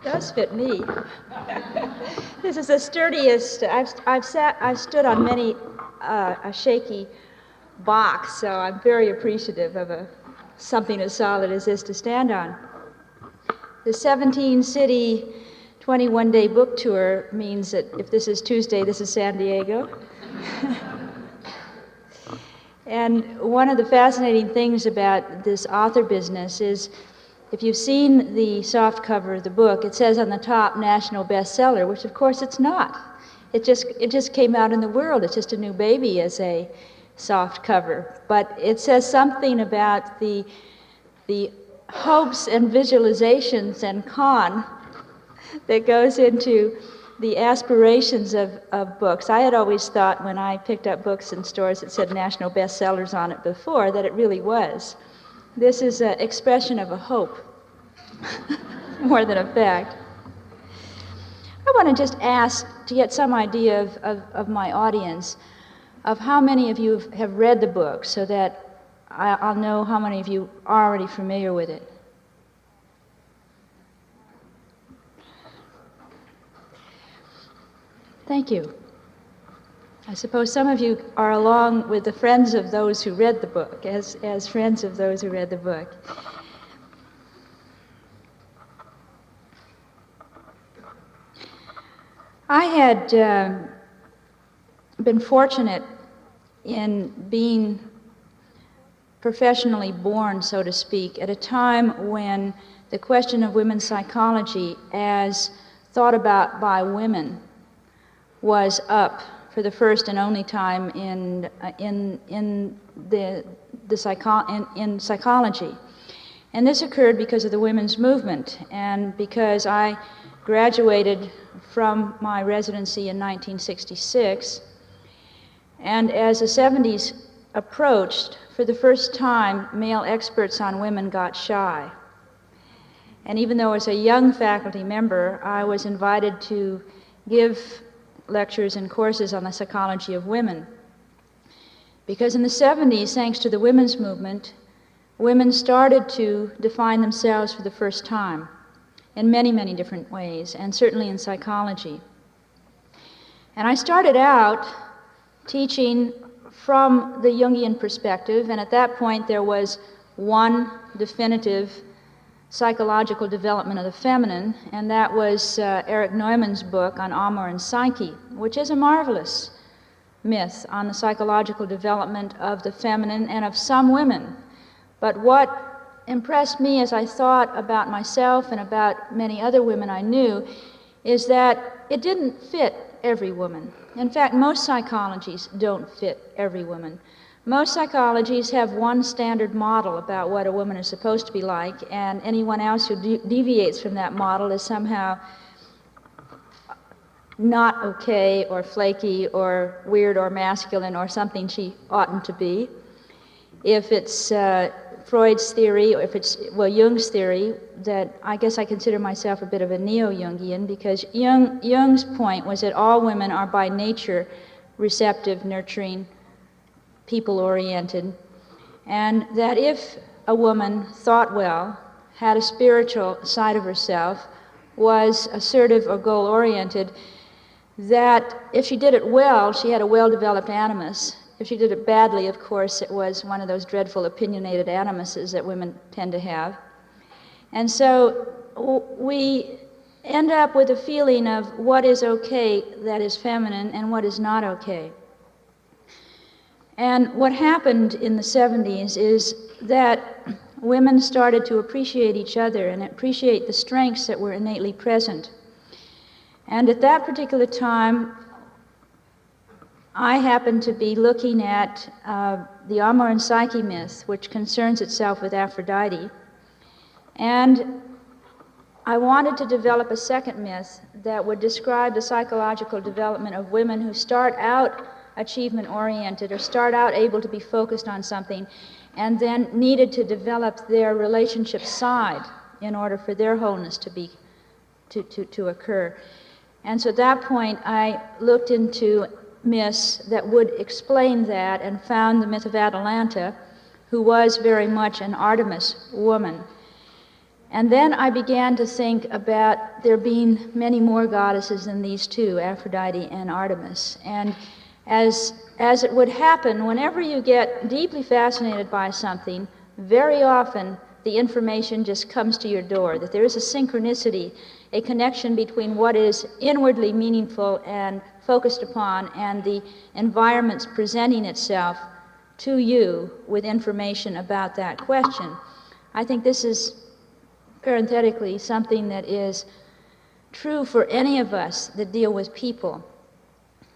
Does fit me. This is the sturdiest. I've stood on many a shaky box, so I'm very appreciative of something as solid as this to stand on. The 17-city, 21-day book tour means that if this is Tuesday, this is San Diego. And one of the fascinating things about this author business is, if you've seen the soft cover of the book, it says on the top, national bestseller, which of course it's not. It just came out in the world. It's just a new baby as a soft cover. But it says something about the hopes and visualizations and con that goes into the aspirations of books. I had always thought when I picked up books in stores that said national bestsellers on it before that it really was. This is an expression of a hope, more than a fact. I want to just ask to get some idea of my audience, of how many of you have read the book, so that I'll know how many of you are already familiar with it. Thank you. I suppose some of you are along with the friends of those who read the book, as friends of those who read the book. I had been fortunate in being professionally born, so to speak, at a time when the question of women's psychology as thought about by women was up for the first and only time in psychology. And this occurred because of the women's movement, and because I graduated from my residency in 1966, and as the 70s approached, for the first time, male experts on women got shy. And even though as a young faculty member, I was invited to give lectures and courses on the psychology of women. Because in the 70s, thanks to the women's movement, women started to define themselves for the first time in many, many different ways, and certainly in psychology. And I started out teaching from the Jungian perspective, and at that point there was one definitive psychological development of the feminine, and that was Erich Neumann's book on Amor and Psyche, which is a marvelous myth on the psychological development of the feminine and of some women. But what impressed me as I thought about myself and about many other women I knew is that it didn't fit every woman. In fact, most psychologies don't fit every woman. Most psychologies have one standard model about what a woman is supposed to be like, and anyone else who deviates from that model is somehow not okay or flaky or weird or masculine or something she oughtn't to be. If it's Freud's theory, or if it's, Jung's theory, that I guess I consider myself a bit of a neo-Jungian, because Jung's point was that all women are by nature receptive, nurturing, people-oriented, and that if a woman thought well, had a spiritual side of herself, was assertive or goal-oriented, that if she did it well, she had a well-developed animus. If she did it badly, of course, it was one of those dreadful opinionated animuses that women tend to have. And so we end up with a feeling of what is okay that is feminine and what is not okay. And what happened in the 70s is that women started to appreciate each other and appreciate the strengths that were innately present. And at that particular time, I happened to be looking at the Amor and Psyche myth, which concerns itself with Aphrodite. And I wanted to develop a second myth that would describe the psychological development of women who start out achievement-oriented or start out able to be focused on something and then needed to develop their relationship side in order for their wholeness to occur. And so at that point, I looked into myths that would explain that and found the myth of Atalanta, who was very much an Artemis woman. And then I began to think about there being many more goddesses than these two, Aphrodite and Artemis. And as it would happen, whenever you get deeply fascinated by something, very often the information just comes to your door, that there is a synchronicity, a connection between what is inwardly meaningful and focused upon and the environment's presenting itself to you with information about that question. I think this is, parenthetically, something that is true for any of us that deal with people.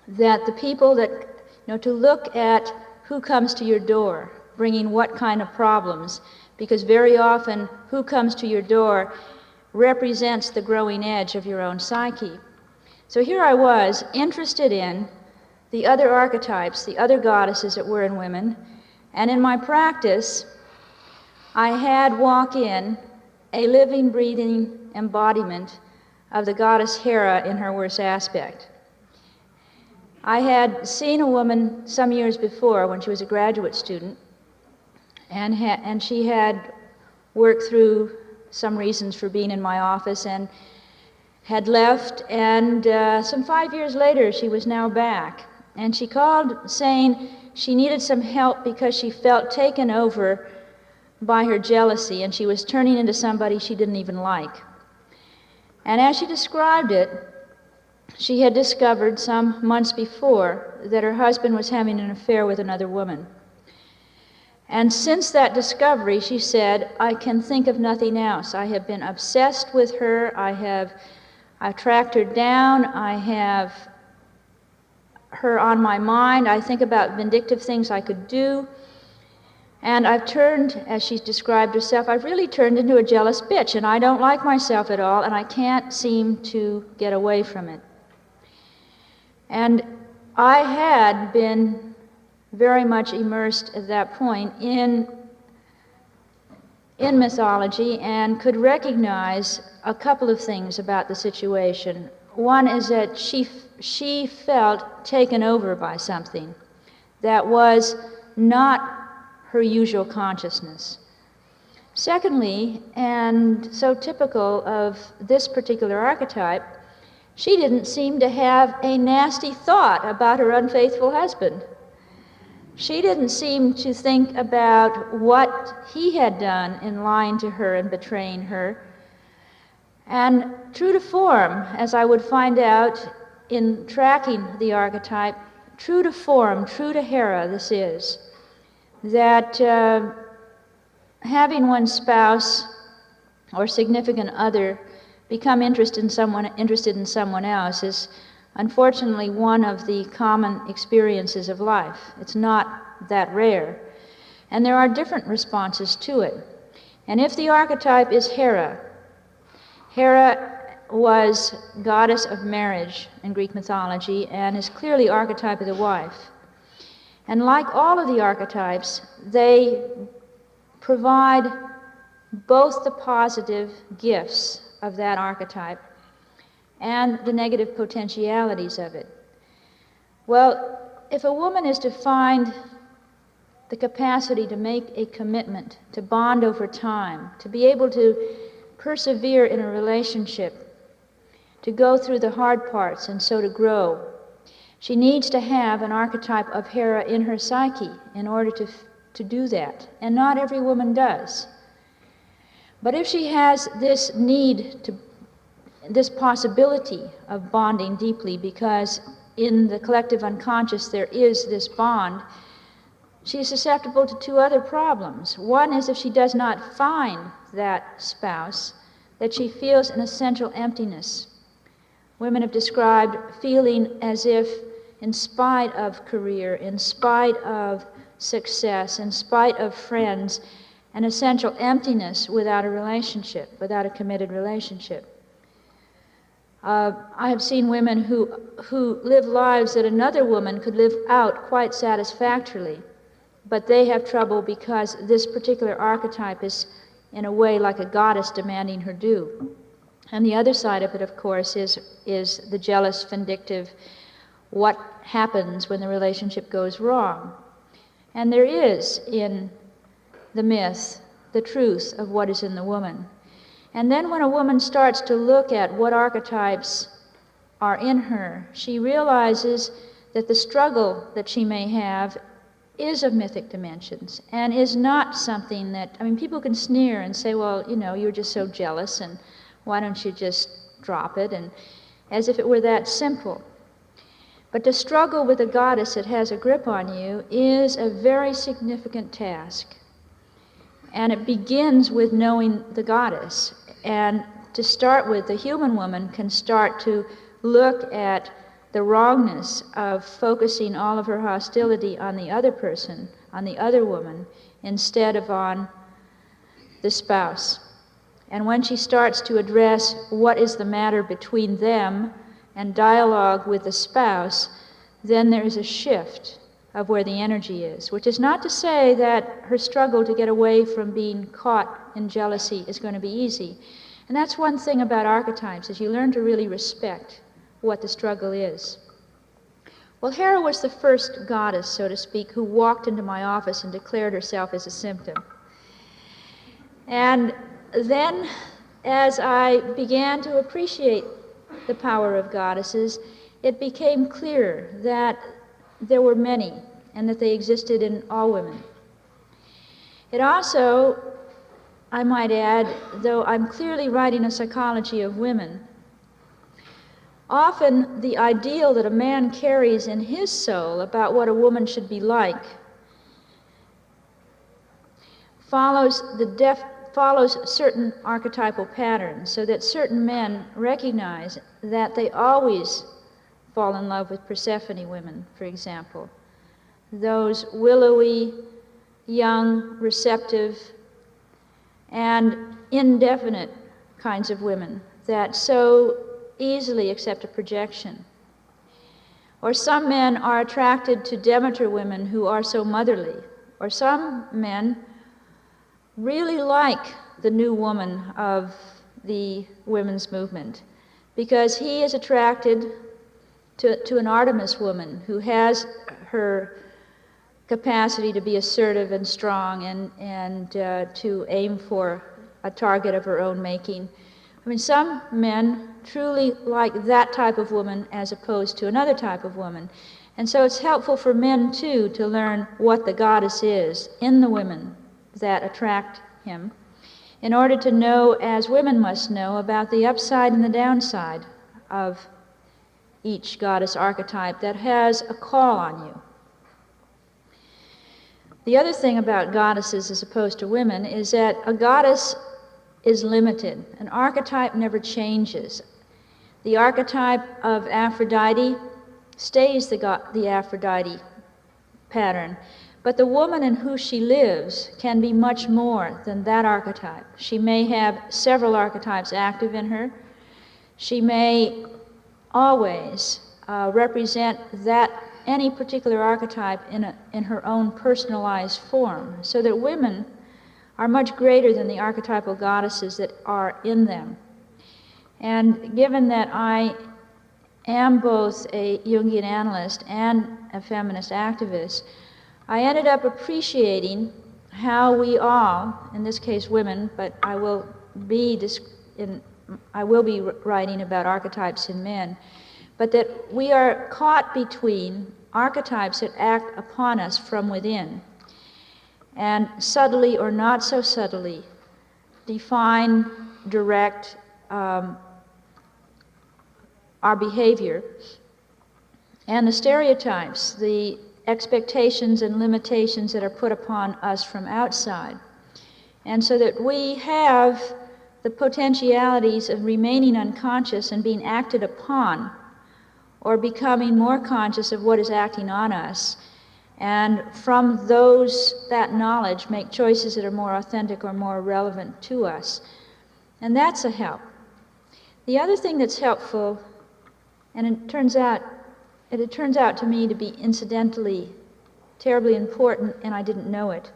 That the people that, to look at who comes to your door, bringing what kind of problems, because very often who comes to your door represents the growing edge of your own psyche. So here I was, interested in the other archetypes, the other goddesses that were in women, and in my practice, I had walk in a living, breathing embodiment of the goddess Hera in her worst aspect. I had seen a woman some years before when she was a graduate student, and she had worked through some reasons for being in my office and had left, and some 5 years later she was now back. And she called saying she needed some help because she felt taken over by her jealousy, and she was turning into somebody she didn't even like. And as she described it, she had discovered some months before that her husband was having an affair with another woman. And since that discovery, she said, I can think of nothing else. I have been obsessed with her. I've tracked her down. I have her on my mind. I think about vindictive things I could do. And I've turned, as she described herself, I've really turned into a jealous bitch, and I don't like myself at all, and I can't seem to get away from it. And I had been very much immersed at that point in mythology and could recognize a couple of things about the situation. One is that she felt taken over by something that was not her usual consciousness. Secondly, and so typical of this particular archetype, she didn't seem to have a nasty thought about her unfaithful husband. She didn't seem to think about what he had done in lying to her and betraying her. And true to form, as I would find out in tracking the archetype, true to form, true to Hera this is, that having one's spouse or significant other become interested in someone else is unfortunately one of the common experiences of life. It's not that rare. And there are different responses to it. And if the archetype is Hera, Hera was goddess of marriage in Greek mythology and is clearly archetype of the wife. And like all of the archetypes, they provide both the positive gifts of that archetype and the negative potentialities of it. Well, if a woman is to find the capacity to make a commitment, to bond over time, to be able to persevere in a relationship, to go through the hard parts and so to grow, she needs to have an archetype of Hera in her psyche in order to do that. And not every woman does. But if she has this need, this possibility of bonding deeply, because in the collective unconscious there is this bond, she is susceptible to two other problems. One is if she does not find that spouse, that she feels an essential emptiness. Women have described feeling as if, in spite of career, in spite of success, in spite of friends, an essential emptiness without a relationship, without a committed relationship. I have seen women who live lives that another woman could live out quite satisfactorily, but they have trouble because this particular archetype is, in a way, like a goddess demanding her due. And the other side of it, of course, is the jealous, vindictive, what happens when the relationship goes wrong. And there is in the myth the truth of what is in the woman. And then when a woman starts to look at what archetypes are in her, she realizes that the struggle that she may have is of mythic dimensions and is not something that, I mean, people can sneer and say, well, you know, you're just so jealous and why don't you just drop it, and as if it were that simple. But to struggle with a goddess that has a grip on you is a very significant task. And it begins with knowing the goddess. And to start with, the human woman can start to look at the wrongness of focusing all of her hostility on the other person, on the other woman, instead of on the spouse. And when she starts to address what is the matter between them and dialogue with the spouse, then there is a shift of where the energy is, which is not to say that her struggle to get away from being caught in jealousy is going to be easy. And that's one thing about archetypes, is you learn to really respect what the struggle is. Well, Hera was the first goddess, so to speak, who walked into my office and declared herself as a symptom. And then, as I began to appreciate the power of goddesses, it became clear that there were many and that they existed in all women. It also, I might add, though I'm clearly writing a psychology of women, often the ideal that a man carries in his soul about what a woman should be like follows certain archetypal patterns, so that certain men recognize that they always fall in love with Persephone women, for example. Those willowy, young, receptive, and indefinite kinds of women that so easily accept a projection. Or some men are attracted to Demeter women who are so motherly. Or some men really like the new woman of the women's movement because he is attracted to an Artemis woman who has her capacity to be assertive and strong and to aim for a target of her own making. I mean, some men truly like that type of woman as opposed to another type of woman. And so it's helpful for men, too, to learn what the goddess is in the women that attract him, in order to know, as women must know, about the upside and the downside of each goddess archetype that has a call on you. The other thing about goddesses as opposed to women is that a goddess is limited. An archetype never changes. The archetype of Aphrodite stays the Aphrodite pattern, but the woman in who she lives can be much more than that archetype. She may have several archetypes active in her. She may always represent any particular archetype in her own personalized form, so that women are much greater than the archetypal goddesses that are in them. And given that I am both a Jungian analyst and a feminist activist, I ended up appreciating how we all, in this case women, but I will be writing about archetypes in men, but that we are caught between archetypes that act upon us from within and subtly or not so subtly define, direct our behavior, and the stereotypes, the expectations and limitations that are put upon us from outside. And so that we have the potentialities of remaining unconscious and being acted upon, or becoming more conscious of what is acting on us, and from that knowledge make choices that are more authentic or more relevant to us. And that's a help. The other thing that's helpful, and it turns out to me to be incidentally terribly important, and I didn't know it,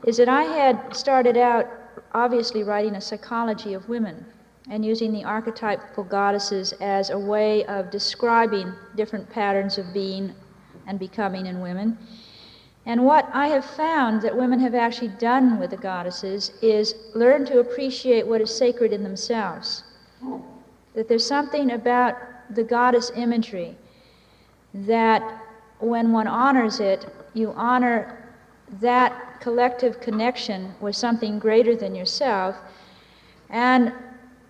is that I had started out obviously writing a psychology of women and using the archetypal goddesses as a way of describing different patterns of being and becoming in women. And what I have found that women have actually done with the goddesses is learn to appreciate what is sacred in themselves. That there's something about the goddess imagery that when one honors it, you honor that collective connection with something greater than yourself, and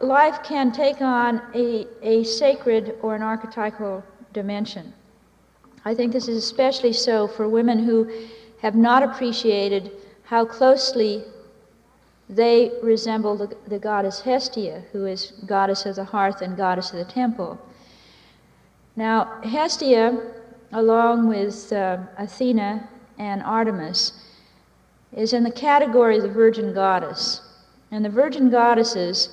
life can take on a sacred or an archetypal dimension. I think this is especially so for women who have not appreciated how closely they resemble the goddess Hestia, who is goddess of the hearth and goddess of the temple. Now, Hestia, along with Athena and Artemis, is in the category of the virgin goddess. And the virgin goddesses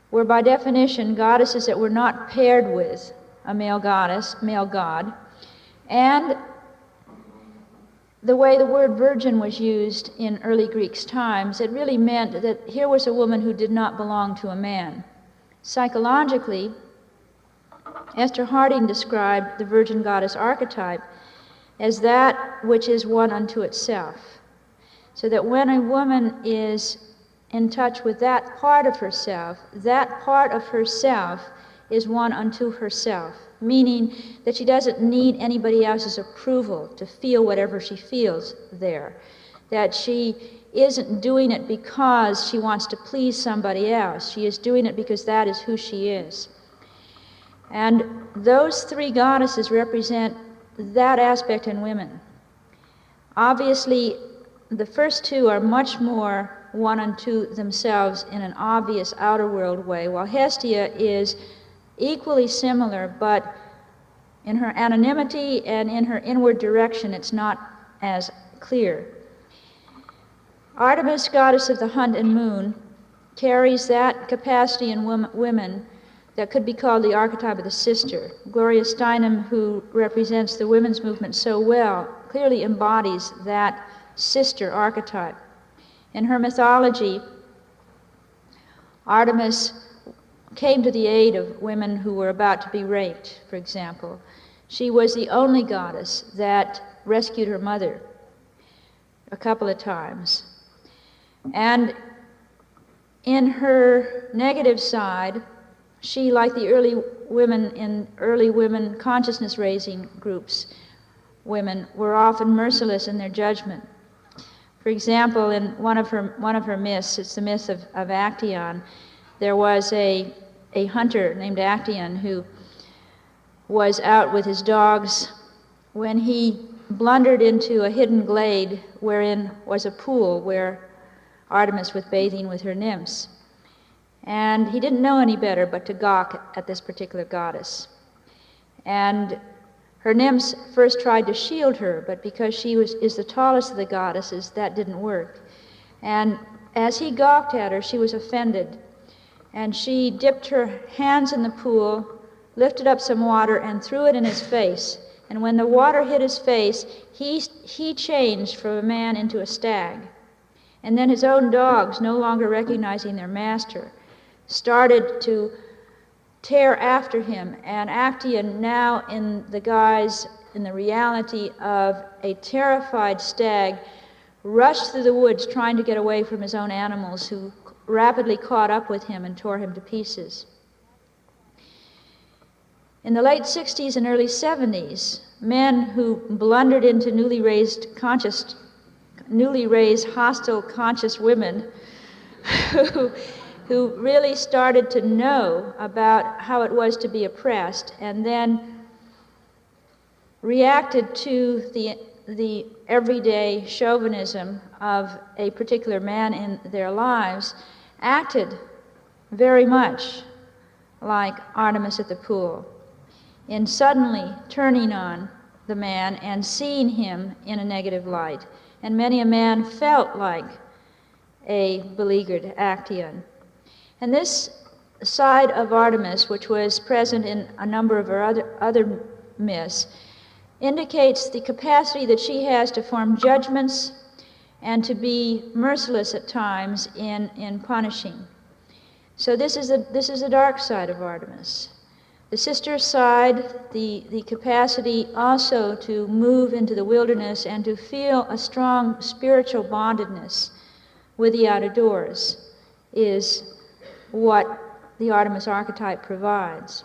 were by definition goddesses that were not paired with a male goddess, male god. And the way the word virgin was used in early Greek times, it really meant that here was a woman who did not belong to a man. Psychologically, Esther Harding described the virgin goddess archetype as that which is one unto itself. So that when a woman is in touch with that part of herself is one unto herself, meaning that she doesn't need anybody else's approval to feel whatever she feels there, that she isn't doing it because she wants to please somebody else. She is doing it because that is who she is. And those three goddesses represent that aspect in women. Obviously, the first two are much more one unto themselves in an obvious outer world way, while Hestia is equally similar, but in her anonymity and in her inward direction, it's not as clear. Artemis, goddess of the hunt and moon, carries that capacity in women that could be called the archetype of the sister. Gloria Steinem, who represents the women's movement so well, clearly embodies that sister archetype. In her mythology, Artemis came to the aid of women who were about to be raped, for example. She was the only goddess that rescued her mother a couple of times. And in her negative side, she, like the early women consciousness-raising groups, women were often merciless in their judgment. For example, in one of her myths, it's the myth of Actaeon, there was a hunter named Actaeon who was out with his dogs when he blundered into a hidden glade wherein was a pool where Artemis was bathing with her nymphs. And he didn't know any better but to gawk at this particular goddess. And her nymphs first tried to shield her, but because she is the tallest of the goddesses, that didn't work. And as he gawked at her, she was offended. And she dipped her hands in the pool, lifted up some water, and threw it in his face. And when the water hit his face, he changed from a man into a stag. And then his own dogs, no longer recognizing their master, started to tear after him. And Actaeon, now in the reality of a terrified stag, rushed through the woods trying to get away from his own animals, who rapidly caught up with him and tore him to pieces. In the late 60s and early 70s, men who blundered into newly raised hostile conscious women who really started to know about how it was to be oppressed, and then reacted to the everyday chauvinism of a particular man in their lives, acted very much like Artemis at the pool, in suddenly turning on the man and seeing him in a negative light. And many a man felt like a beleaguered Actaeon. And this side of Artemis, which was present in a number of her other myths, indicates the capacity that she has to form judgments and to be merciless at times in punishing. So this is the dark side of Artemis. The sister side, the capacity also to move into the wilderness and to feel a strong spiritual bondedness with the outer doors, is what the Artemis archetype provides.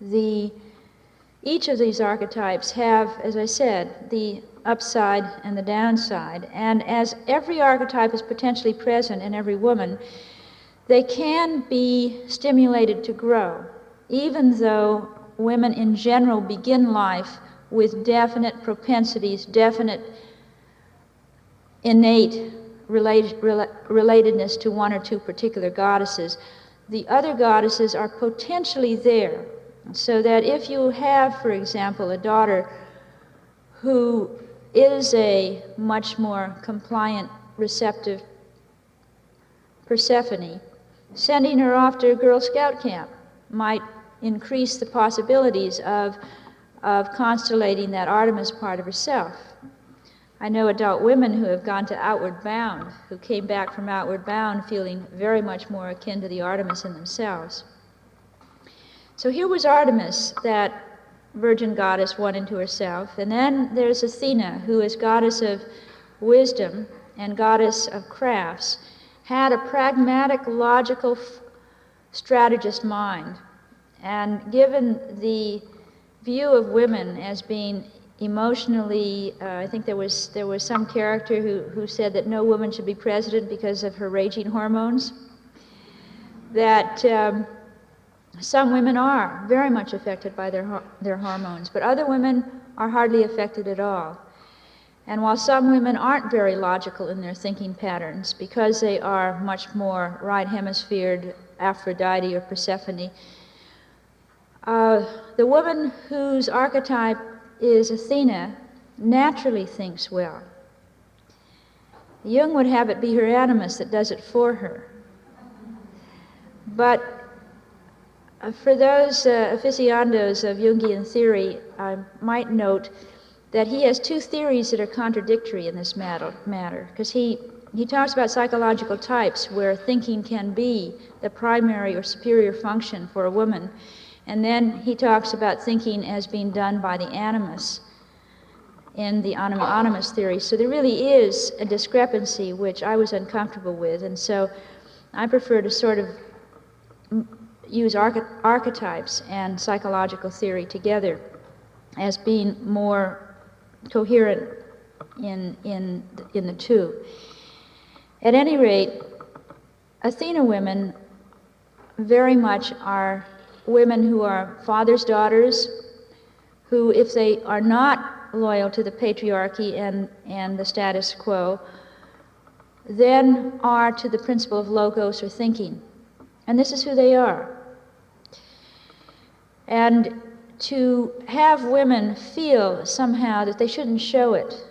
Each of these archetypes have, as I said, the upside and the downside, and as every archetype is potentially present in every woman, they can be stimulated to grow, even though women in general begin life with definite propensities, definite innate relatedness to one or two particular goddesses. The other goddesses are potentially there, so that if you have, for example, a daughter who is a much more compliant, receptive Persephone, sending her off to a Girl Scout camp might increase the possibilities of constellating that Artemis part of herself. I know adult women who have gone to Outward Bound, who came back from Outward Bound feeling very much more akin to the Artemis in themselves. So here was Artemis, that virgin goddess won into herself, and then there's Athena, who is goddess of wisdom and goddess of crafts, had a pragmatic, logical, strategist mind. And given the view of women as being emotionally, I think there was some character who said that no woman should be president because of her raging hormones, that some women are very much affected by their hormones, but other women are hardly affected at all. And while some women aren't very logical in their thinking patterns because they are much more right hemisphered Aphrodite or Persephone, the woman whose archetype is Athena naturally thinks well. Jung would have it be her animus that does it for her. But for those aficionados of Jungian theory, I might note that he has two theories that are contradictory in this matter, because he talks about psychological types where thinking can be the primary or superior function for a woman, and then he talks about thinking as being done by the animus in the anima-animus theory. So there really is a discrepancy which I was uncomfortable with, and so I prefer to sort of use archetypes and psychological theory together as being more coherent in the two. At any rate, Athena women very much are women who are fathers' daughters, who, if they are not loyal to the patriarchy and the status quo, then are to the principle of logos or thinking. And this is who they are. And to have women feel somehow that they shouldn't show it,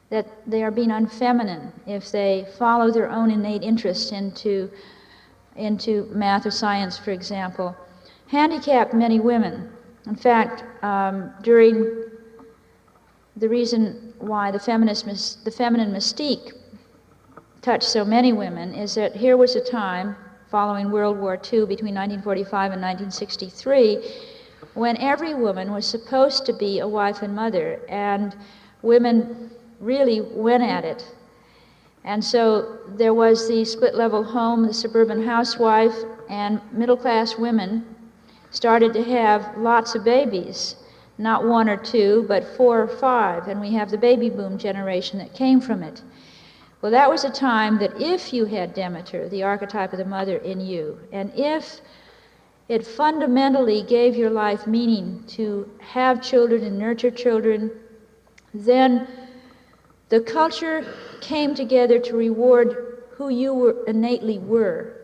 that they are being unfeminine if they follow their own innate interest into math or science, for example, handicapped many women. In fact, during the reason why the feminine mystique touched so many women is that here was a time following World War II between 1945 and 1963 when every woman was supposed to be a wife and mother, and women really went at it. And so there was the split-level home, the suburban housewife, and middle-class women started to have lots of babies, not one or two, but 4 or 5, and we have the baby boom generation that came from it. Well, that was a time that if you had Demeter, the archetype of the mother, in you, and if it fundamentally gave your life meaning to have children and nurture children, then the culture came together to reward who you innately were.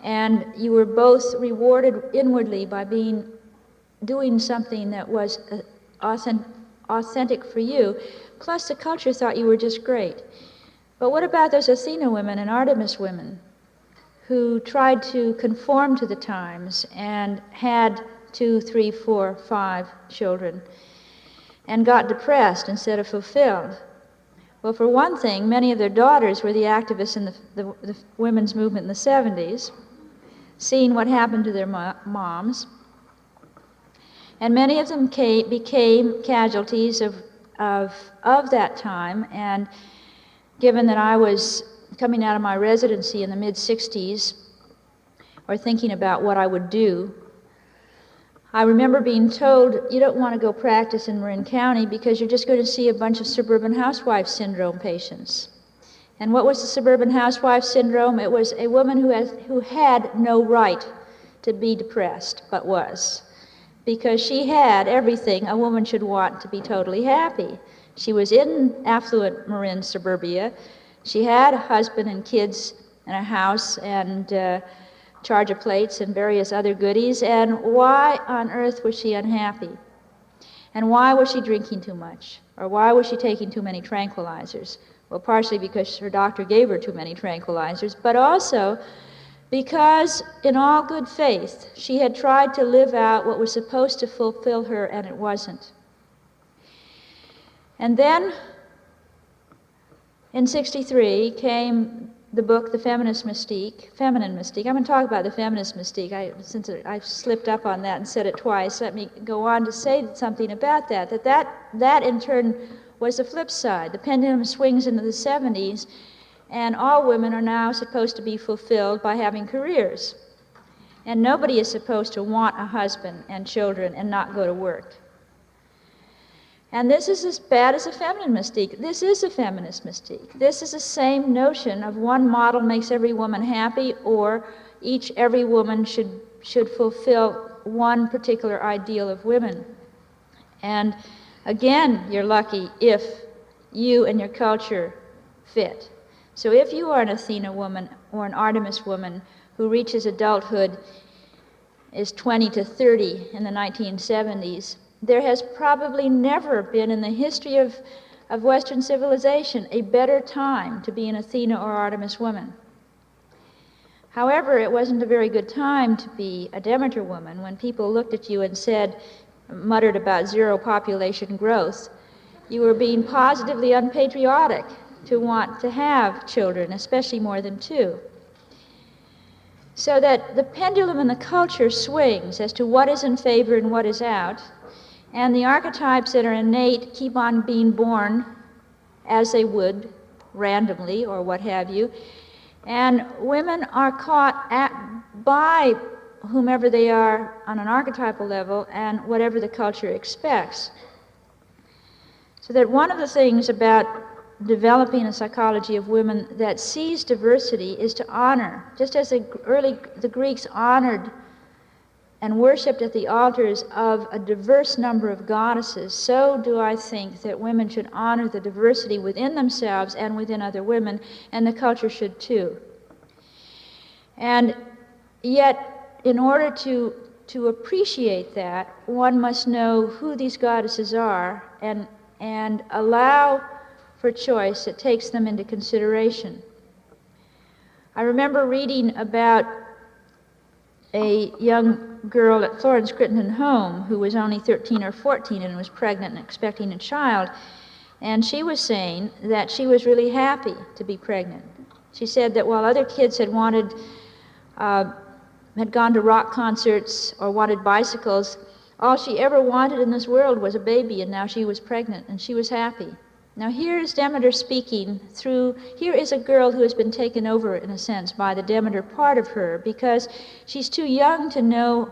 And you were both rewarded inwardly by doing something that was authentic for you, plus the culture thought you were just great. But what about those Athena women and Artemis women who tried to conform to the times and had 2, 3, 4, 5 children and got depressed instead of fulfilled? Well, for one thing, many of their daughters were the activists in the women's movement in the 70s. seeing what happened to their moms. And many of them became casualties of that time. And given that I was coming out of my residency in the mid-60s, or thinking about what I would do, I remember being told, you don't want to go practice in Marin County because you're just going to see a bunch of suburban housewife syndrome patients. And what was the suburban housewife syndrome? It was a woman who had no right to be depressed, but was. Because she had everything a woman should want to be totally happy. She was in affluent Marin suburbia. She had a husband and kids and a house and charger plates and various other goodies, and why on earth was she unhappy? And why was she drinking too much? Or why was she taking too many tranquilizers? Well, partially because her doctor gave her too many tranquilizers, but also because in all good faith, she had tried to live out what was supposed to fulfill her, and it wasn't. And then, in '63, came the book, The Feminist Mystique, Feminine Mystique. I'm going to talk about the Feminist Mystique. Since I slipped up on that and said it twice, let me go on to say something about that in turn was the flip side. The pendulum swings into the '70s, and all women are now supposed to be fulfilled by having careers. And nobody is supposed to want a husband and children and not go to work. And this is as bad as a feminine mystique. This is a feminist mystique. This is the same notion of one model makes every woman happy, or every woman should fulfill one particular ideal of women. And again, you're lucky if you and your culture fit. So if you are an Athena woman or an Artemis woman who reaches adulthood, is 20 to 30 in the 1970s, there has probably never been in the history of Western civilization a better time to be an Athena or Artemis woman. However, it wasn't a very good time to be a Demeter woman when people looked at you and muttered about zero population growth. You were being positively unpatriotic to want to have children, especially more than two. So that the pendulum in the culture swings as to what is in favor and what is out. And the archetypes that are innate keep on being born as they would, randomly or what have you. And women are caught by whomever they are on an archetypal level and whatever the culture expects. So that one of the things about developing a psychology of women that sees diversity is to honor, just as the Greeks honored and worshipped at the altars of a diverse number of goddesses, so do I think that women should honor the diversity within themselves and within other women, and the culture should too. And yet, in order to appreciate that, one must know who these goddesses are and allow for choice that takes them into consideration. I remember reading about a young girl at Florence Crittenden Home who was only 13 or 14 and was pregnant and expecting a child, and she was saying that she was really happy to be pregnant. She said that while other kids had gone to rock concerts or wanted bicycles, all she ever wanted in this world was a baby, and now she was pregnant and she was happy. Now here is Demeter speaking here is a girl who has been taken over, in a sense, by the Demeter part of her, because she's too young to know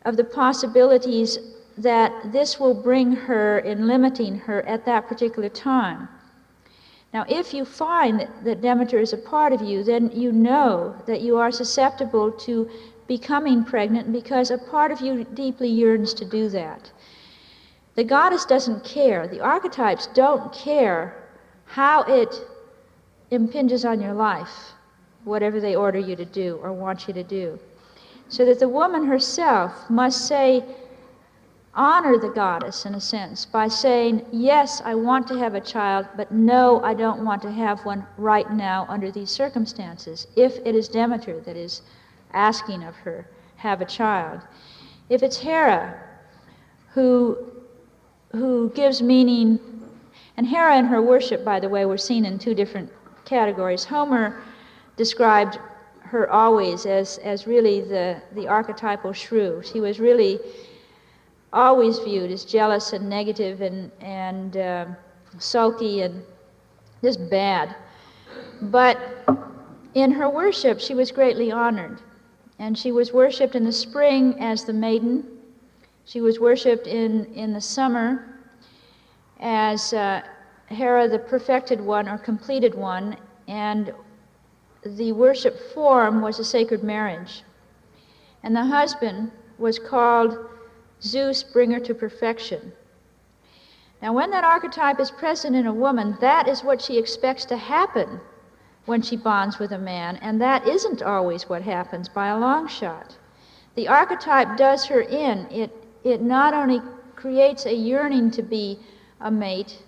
of the possibilities that this will bring her in limiting her at that particular time. Now, if you find that Demeter is a part of you, then you know that you are susceptible to becoming pregnant because a part of you deeply yearns to do that. The goddess doesn't care. The archetypes don't care how it impinges on your life, whatever they order you to do or want you to do. So that the woman herself must honor the goddess in a sense by saying, yes, I want to have a child, but no, I don't want to have one right now under these circumstances, if it is Demeter that is asking of her, have a child. If it's Hera who gives meaning, and Hera and her worship, by the way, were seen in two different categories. Homer described her always as really the archetypal shrew. She was really always viewed as jealous and negative and sulky and just bad. But in her worship, she was greatly honored. And she was worshipped in the spring as the maiden. She was worshipped in the summer as Hera, the perfected one or completed one, and the worship form was a sacred marriage. And the husband was called Zeus, bringer to perfection. Now, when that archetype is present in a woman, that is what she expects to happen when she bonds with a man, and that isn't always what happens by a long shot. The archetype does her in. It not only creates a yearning to be a mate,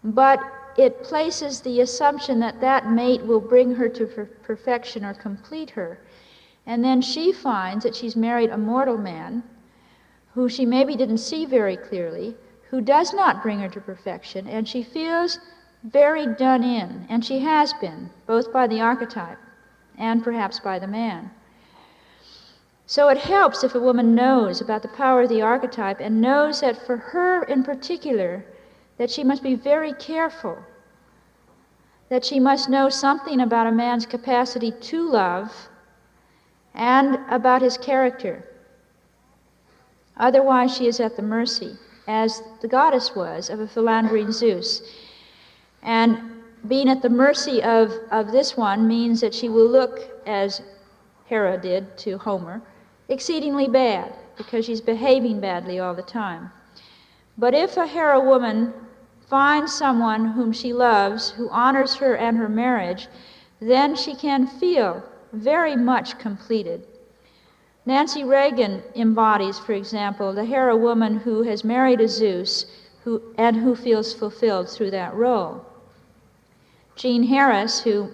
but it places the assumption that that mate will bring her to perfection or complete her. And then she finds that she's married a mortal man who she maybe didn't see very clearly, who does not bring her to perfection, and she feels very done in, and she has been, both by the archetype and perhaps by the man. So it helps if a woman knows about the power of the archetype and knows that for her in particular, that she must be very careful, that she must know something about a man's capacity to love and about his character. Otherwise, she is at the mercy, as the goddess was, of a philandering Zeus. And being at the mercy of this one means that she will look, as Hera did to Homer, exceedingly bad, because she's behaving badly all the time. But if a Hera woman finds someone whom she loves, who honors her and her marriage, then she can feel very much completed. Nancy Reagan embodies, for example, the Hera woman who has married a Zeus who feels fulfilled through that role. Jean Harris, who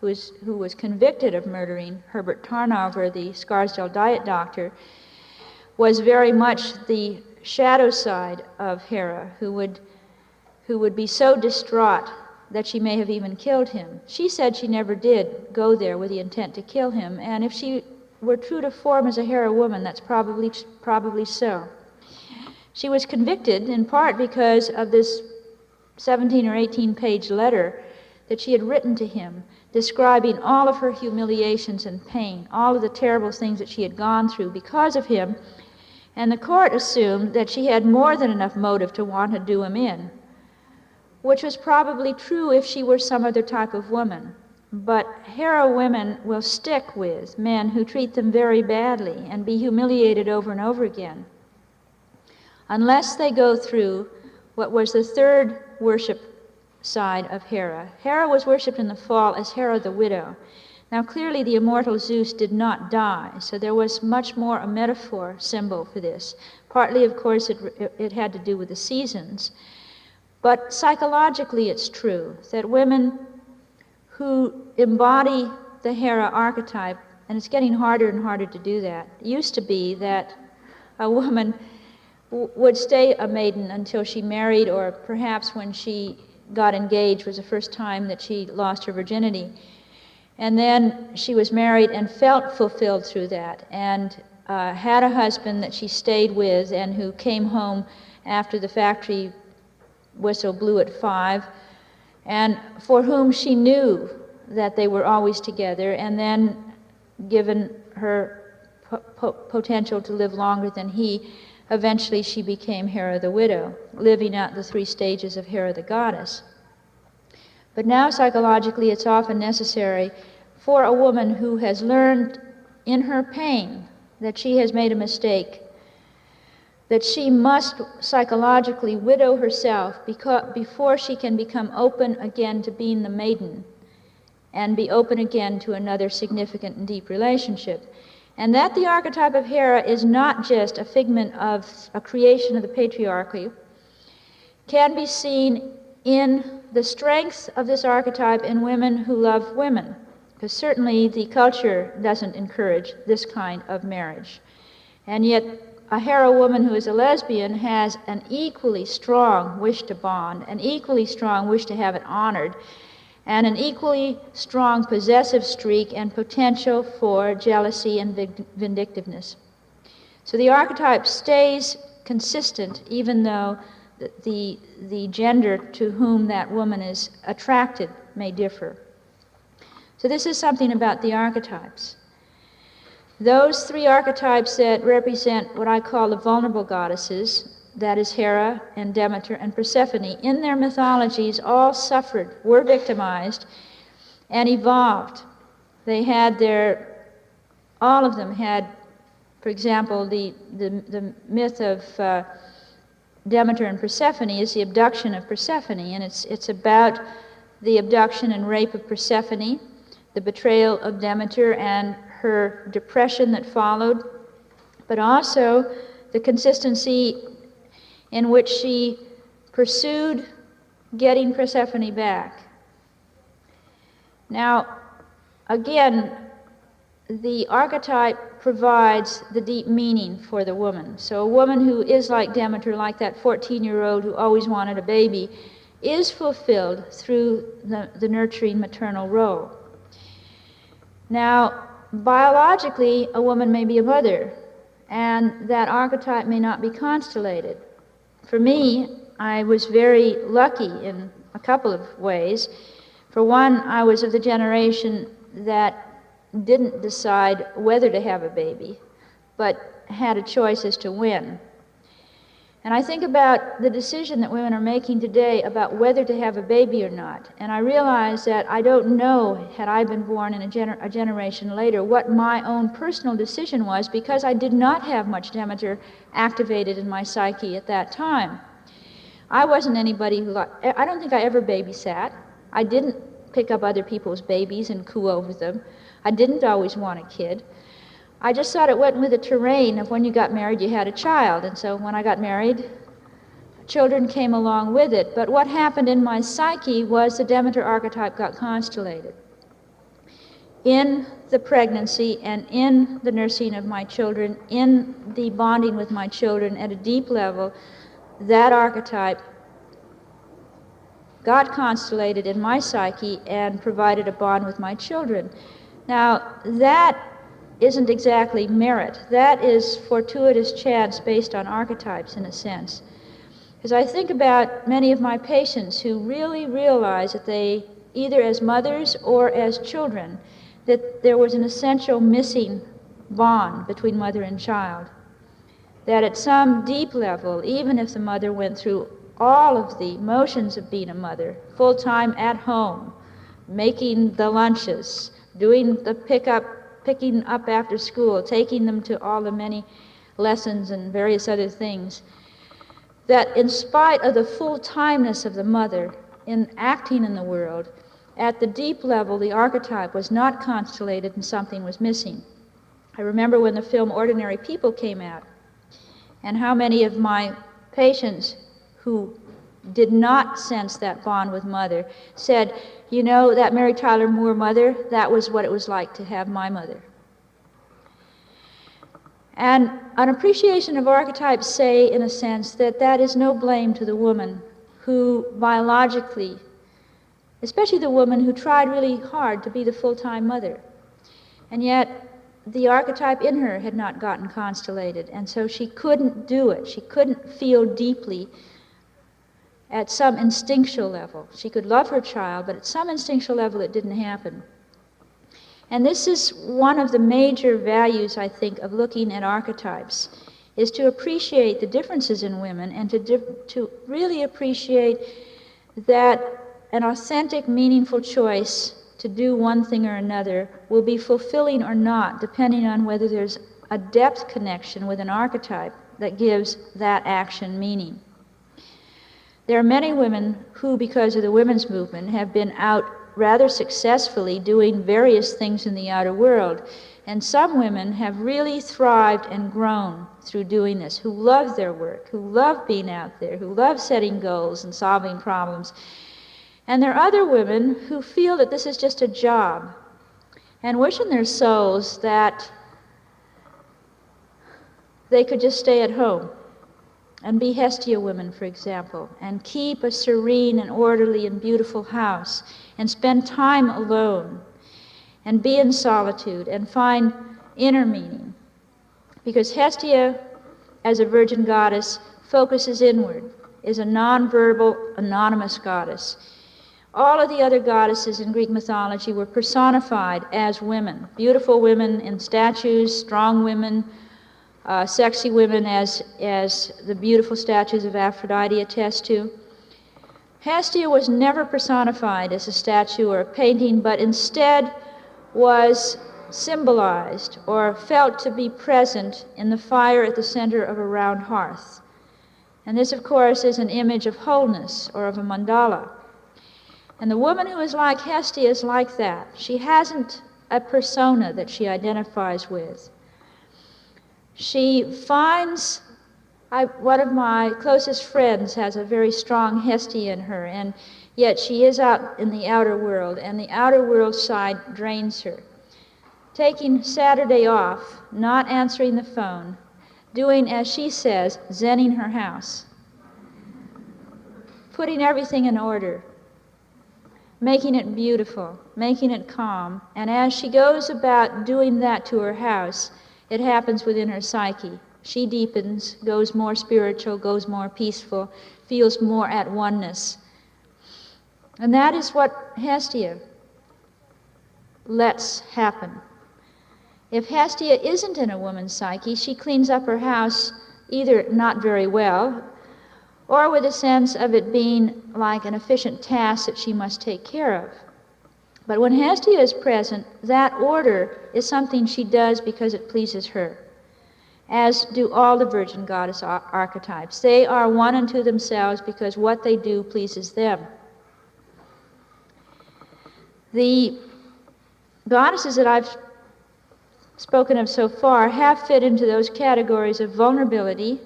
was convicted of murdering Herbert Tarnover, the Scarsdale diet doctor, was very much the shadow side of Hera, who would be so distraught that she may have even killed him. She said she never did go there with the intent to kill him, and if she were true to form as a Hera woman, that's probably so. She was convicted in part because of this 17 or 18-page letter that she had written to him, describing all of her humiliations and pain, all of the terrible things that she had gone through because of him, and the court assumed that she had more than enough motive to want to do him in, which was probably true if she were some other type of woman. But Hera women will stick with men who treat them very badly and be humiliated over and over again, unless they go through what was the third worship side of Hera. Hera was worshipped in the fall as Hera the widow. Now clearly the immortal Zeus did not die, so there was much more a metaphor symbol for this. Partly, of course, it had to do with the seasons. But psychologically it's true that women who embody the Hera archetype, and it's getting harder and harder to do that. It used to be that a woman would stay a maiden until she married, or perhaps when she got engaged was the first time that she lost her virginity. And then she was married and felt fulfilled through that, and had a husband that she stayed with and who came home after the factory whistle blew at 5, and for whom she knew that they were always together, and then given her potential to live longer than he, eventually she became Hera the widow, living out the 3 stages of Hera the goddess. But now psychologically it's often necessary for a woman who has learned in her pain that she has made a mistake, that she must psychologically widow herself before she can become open again to being the maiden and be open again to another significant and deep relationship. And that the archetype of Hera is not just a figment of a creation of the patriarchy, can be seen in the strength of this archetype in women who love women, because certainly the culture doesn't encourage this kind of marriage. And yet a Hera woman who is a lesbian has an equally strong wish to bond, an equally strong wish to have it honored, and an equally strong possessive streak and potential for jealousy and vindictiveness. So the archetype stays consistent even though the gender to whom that woman is attracted may differ. So this is something about the archetypes. Those three archetypes that represent what I call the vulnerable goddesses, that is Hera and Demeter and Persephone, in their mythologies all suffered, were victimized, and evolved. They had all of them had, for example, the myth of Demeter and Persephone is the abduction of Persephone, and it's about the abduction and rape of Persephone, the betrayal of Demeter and her depression that followed, but also the consistency in which she pursued getting Persephone back. Now, again, the archetype provides the deep meaning for the woman. So a woman who is like Demeter, like that 14-year-old who always wanted a baby, is fulfilled through the nurturing maternal role. Now, biologically, a woman may be a mother, and that archetype may not be constellated. For me, I was very lucky in a couple of ways. For one, I was of the generation that didn't decide whether to have a baby, but had a choice as to when. And I think about the decision that women are making today about whether to have a baby or not, and I realize that I don't know, had I been born in a generation later, what my own personal decision was, because I did not have much Demeter activated in my psyche at that time. I wasn't anybody who, I don't think I ever babysat. I didn't pick up other people's babies and coo over them. I didn't always want a kid. I just thought it went with the terrain of when you got married, you had a child. And so when I got married, children came along with it. But what happened in my psyche was the Demeter archetype got constellated. In the pregnancy and in the nursing of my children, in the bonding with my children at a deep level, that archetype got constellated in my psyche and provided a bond with my children. Now, that isn't exactly merit. That is fortuitous chance based on archetypes, in a sense. Because I think about many of my patients who really realize that they, either as mothers or as children, that there was an essential missing bond between mother and child. That at some deep level, even if the mother went through all of the motions of being a mother, full-time at home, making the lunches, doing the picking up after school, taking them to all the many lessons and various other things, that in spite of the full-timeness of the mother in acting in the world, at the deep level, the archetype was not constellated and something was missing. I remember when the film Ordinary People came out, and how many of my patients who did not sense that bond with mother said, you know, that Mary Tyler Moore mother, that was what it was like to have my mother. And an appreciation of archetypes say, in a sense, that that is no blame to the woman who biologically, especially the woman who tried really hard to be the full-time mother, and yet the archetype in her had not gotten constellated, and so she couldn't do it. She couldn't feel deeply at some instinctual level. She could love her child, but at some instinctual level it didn't happen. And this is one of the major values, I think, of looking at archetypes, is to appreciate the differences in women and to really appreciate that an authentic, meaningful choice to do one thing or another will be fulfilling or not, depending on whether there's a depth connection with an archetype that gives that action meaning. There are many women who, because of the women's movement, have been out rather successfully doing various things in the outer world. And some women have really thrived and grown through doing this, who love their work, who love being out there, who love setting goals and solving problems. And there are other women who feel that this is just a job and wish in their souls that they could just stay at home and be Hestia women, for example, and keep a serene and orderly and beautiful house, and spend time alone, and be in solitude, and find inner meaning. Because Hestia, as a virgin goddess, focuses inward, is a non-verbal, anonymous goddess. All of the other goddesses in Greek mythology were personified as women, beautiful women in statues, strong women, sexy women, as the beautiful statues of Aphrodite attest to. Hestia was never personified as a statue or a painting, but instead was symbolized or felt to be present in the fire at the center of a round hearth. And this, of course, is an image of wholeness or of a mandala. And the woman who is like Hestia is like that. She hasn't a persona that she identifies with. She finds, one of my closest friends has a very strong Hestia in her, and yet she is out in the outer world, and the outer world side drains her. Taking Saturday off, not answering the phone, doing, as she says, zenning her house, putting everything in order, making it beautiful, making it calm, and as she goes about doing that to her house, it happens within her psyche. She deepens, goes more spiritual, goes more peaceful, feels more at oneness. And that is what Hestia lets happen. If Hestia isn't in a woman's psyche, she cleans up her house either not very well, or with a sense of it being like an efficient task that she must take care of. But when Hestia is present, that order is something she does because it pleases her, as do all the virgin goddess archetypes. They are one unto themselves because what they do pleases them. The goddesses that I've spoken of so far have fit into those categories of vulnerability,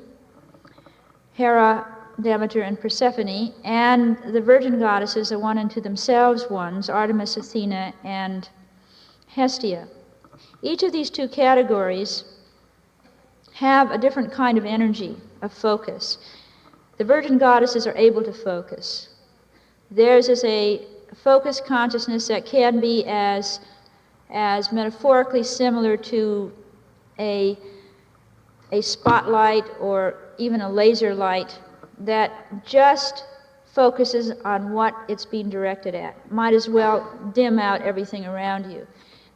Hera, Demeter, and Persephone, and the virgin goddesses are one unto themselves ones, Artemis, Athena, and Hestia. Each of these two categories have a different kind of energy, of focus. The virgin goddesses are able to focus. Theirs is a focused consciousness that can be as metaphorically similar to a spotlight or even a laser light that just focuses on what it's being directed at. Might as well dim out everything around you.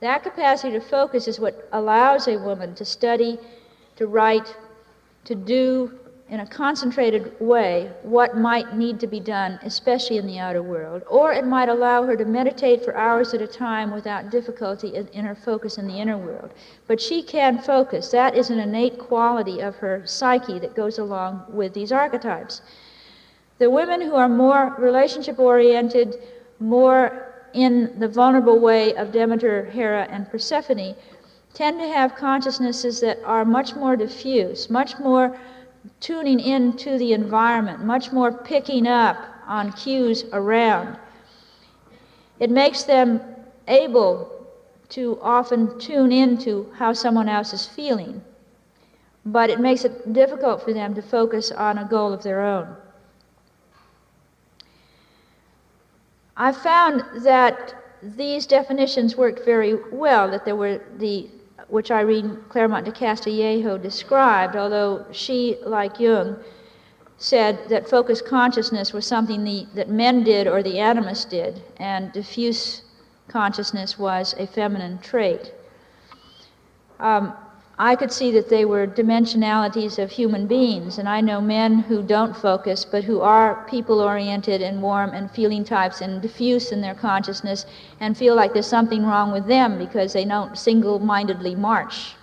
That capacity to focus is what allows a woman to study, to write, to do in a concentrated way what might need to be done, especially in the outer world. Or it might allow her to meditate for hours at a time without difficulty in her focus in the inner world. But she can focus. That is an innate quality of her psyche that goes along with these archetypes. The women who are more relationship-oriented, more in the vulnerable way of Demeter, Hera, and Persephone, tend to have consciousnesses that are much more diffuse, much more tuning into the environment, much more picking up on cues around. It makes them able to often tune into how someone else is feeling, but it makes it difficult for them to focus on a goal of their own. I found that these definitions worked very well, that there were which Irene Claremont de Castillejo described, although she, like Jung, said that focused consciousness was something that men did or the animists did, and diffuse consciousness was a feminine trait. I could see that they were dimensionalities of human beings, and I know men who don't focus, but who are people-oriented and warm and feeling types and diffuse in their consciousness and feel like there's something wrong with them because they don't single-mindedly march.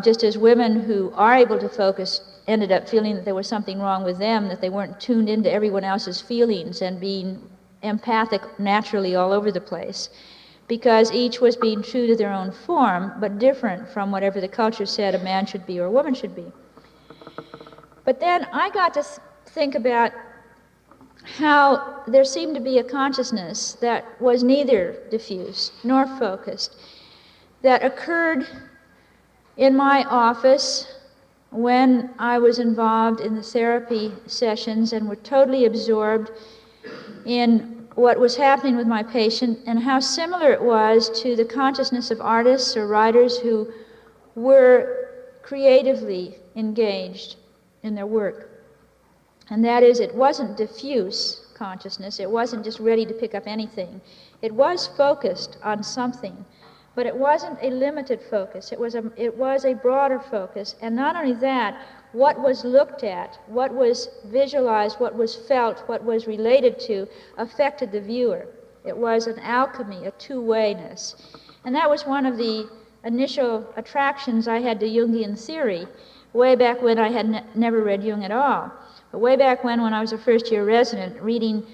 Just as women who are able to focus ended up feeling that there was something wrong with them, that they weren't tuned into everyone else's feelings and being empathic naturally all over the place, because each was being true to their own form, but different from whatever the culture said a man should be or a woman should be. But then I got to think about how there seemed to be a consciousness that was neither diffuse nor focused, that occurred in my office when I was involved in the therapy sessions and were totally absorbed in what was happening with my patient and how similar it was to the consciousness of artists or writers who were creatively engaged in their work. And that is, it wasn't diffuse consciousness. It wasn't just ready to pick up anything. It was focused on something, but it wasn't a limited focus. It was a broader focus. And not only that, what was looked at, what was visualized, what was felt, what was related to, affected the viewer. It was an alchemy, a two-wayness. And that was one of the initial attractions I had to Jungian theory, way back when I had never read Jung at all. But way back when I was a first-year resident, reading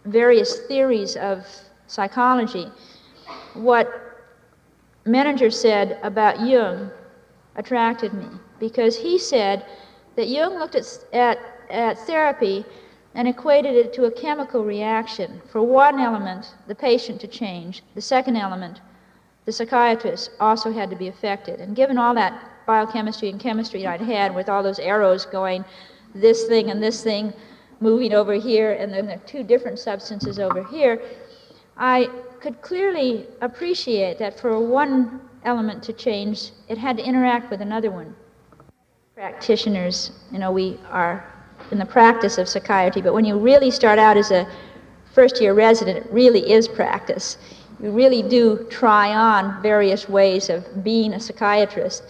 various theories of psychology, what Menninger said about Jung attracted me, because he said that Jung looked at therapy and equated it to a chemical reaction. For one element, the patient to change. The second element, the psychiatrist, also had to be affected. And given all that biochemistry and chemistry I'd had, with all those arrows going, this thing and this thing moving over here, and then the two different substances over here, I could clearly appreciate that for one element to change, it had to interact with another one. Practitioners, we are in the practice of psychiatry, but when you really start out as a first-year resident, it really is practice. You really do try on various ways of being a psychiatrist.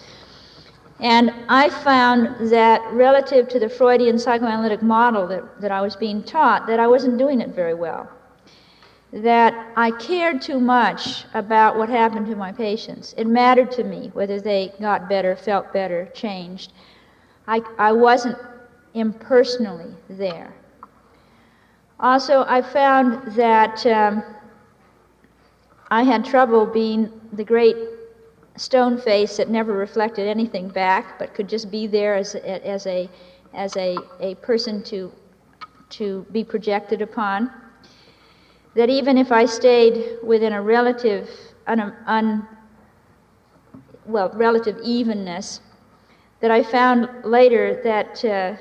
And I found that relative to the Freudian psychoanalytic model that I was being taught, that I wasn't doing it very well. That I cared too much about what happened to my patients. It mattered to me whether they got better, felt better, changed. I wasn't impersonally there. Also, I found that I had trouble being the great stone face that never reflected anything back, but could just be there as a person to be projected upon. That even if I stayed within a relative evenness, that I found later that, I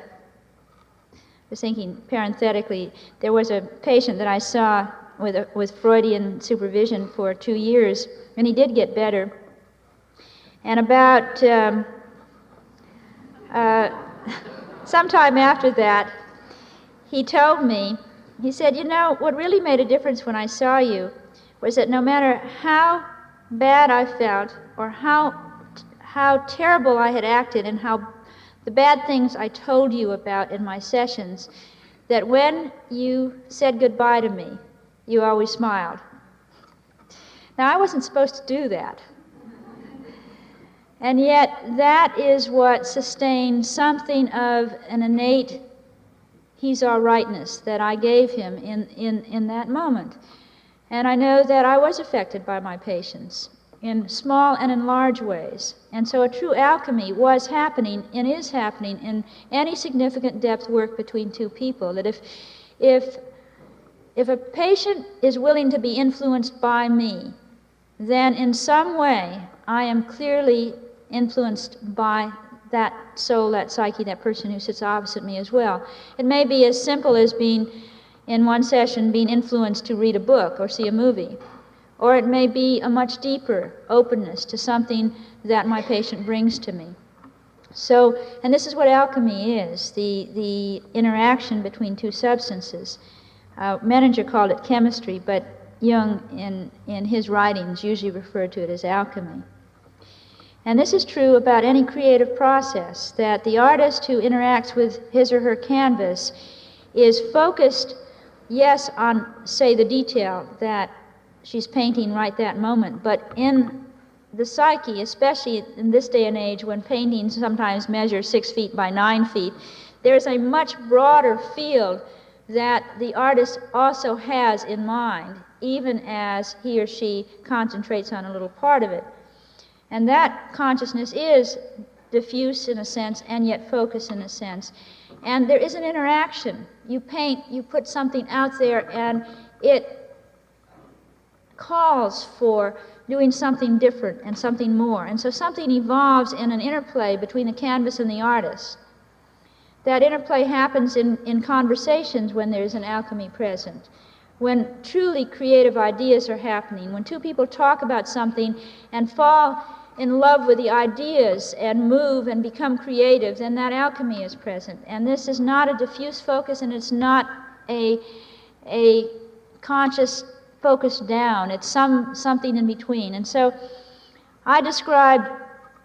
was thinking parenthetically, there was a patient that I saw with Freudian supervision for 2 years, and he did get better. And about sometime after that, he told me, he said, what really made a difference when I saw you was that no matter how bad I felt or how terrible I had acted and how the bad things I told you about in my sessions, that when you said goodbye to me, you always smiled. Now, I wasn't supposed to do that. And yet, that is what sustained something of an innate he's all rightness that I gave him in that moment. And I know that I was affected by my patients in small and in large ways. And so a true alchemy was happening and is happening in any significant depth work between two people. That if a patient is willing to be influenced by me, then in some way I am clearly influenced by that soul, that psyche, that person who sits opposite me as well. It may be as simple as being, in one session, being influenced to read a book or see a movie. Or it may be a much deeper openness to something that my patient brings to me. So, and this is what alchemy is, the interaction between two substances. Menninger called it chemistry, but Jung, in his writings, usually referred to it as alchemy. And this is true about any creative process, that the artist who interacts with his or her canvas is focused, yes, on, say, the detail that she's painting right that moment, but in the psyche, especially in this day and age when paintings sometimes measure 6 feet by 9 feet, there's a much broader field that the artist also has in mind, even as he or she concentrates on a little part of it. And that consciousness is diffuse in a sense and yet focused in a sense. And there is an interaction. You paint, you put something out there, and it calls for doing something different and something more. And so something evolves in an interplay between the canvas and the artist. That interplay happens in conversations when there's an alchemy present, when truly creative ideas are happening, when two people talk about something and fall in love with the ideas and move and become creative, then that alchemy is present. And this is not a diffuse focus, and it's not a conscious focus down. It's something in between. And so I described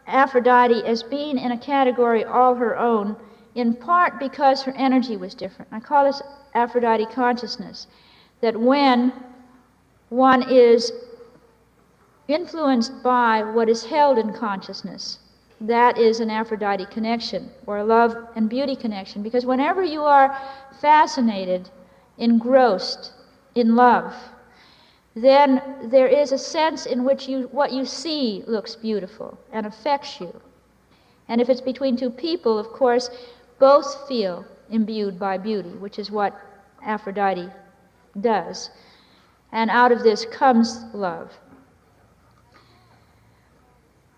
Aphrodite as being in a category all her own, in part because her energy was different. I call this Aphrodite Consciousness, that when one is influenced by what is held in consciousness, that is an Aphrodite connection, or a love and beauty connection. Because whenever you are fascinated, engrossed in love, then there is a sense in which what you see looks beautiful and affects you. And if it's between two people, of course, both feel imbued by beauty, which is what Aphrodite does. And out of this comes love.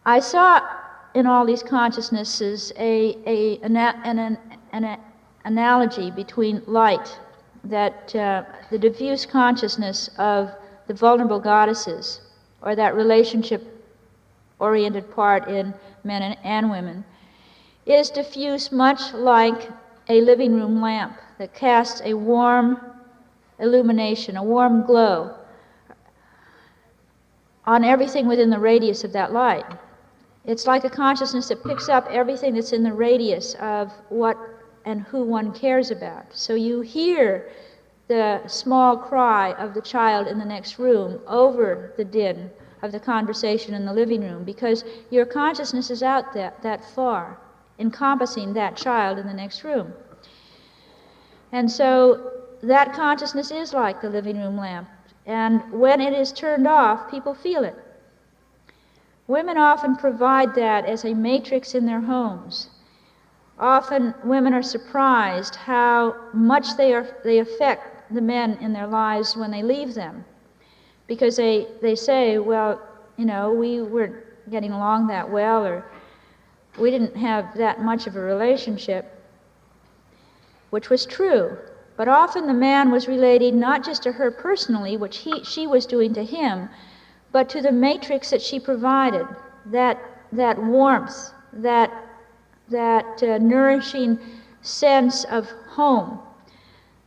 I saw in all these consciousnesses an analogy between light, that the diffuse consciousness of the vulnerable goddesses, or that relationship-oriented part in men and women, is diffuse much like a living room lamp that casts a warm illumination, a warm glow on everything within the radius of that light. It's like a consciousness that picks up everything that's in the radius of what and who one cares about. So you hear the small cry of the child in the next room over the din of the conversation in the living room, because your consciousness is out that far, encompassing that child in the next room. And so that consciousness is like the living room lamp, and when it is turned off, people feel it. Women often provide that as a matrix in their homes. Often women are surprised how much they affect the men in their lives when they leave them, because they say, well, you know, we weren't getting along that well, or we didn't have that much of a relationship, which was true. But often the man was relating not just to her personally, which she was doing to him, but to the matrix that she provided, that warmth, that nourishing sense of home,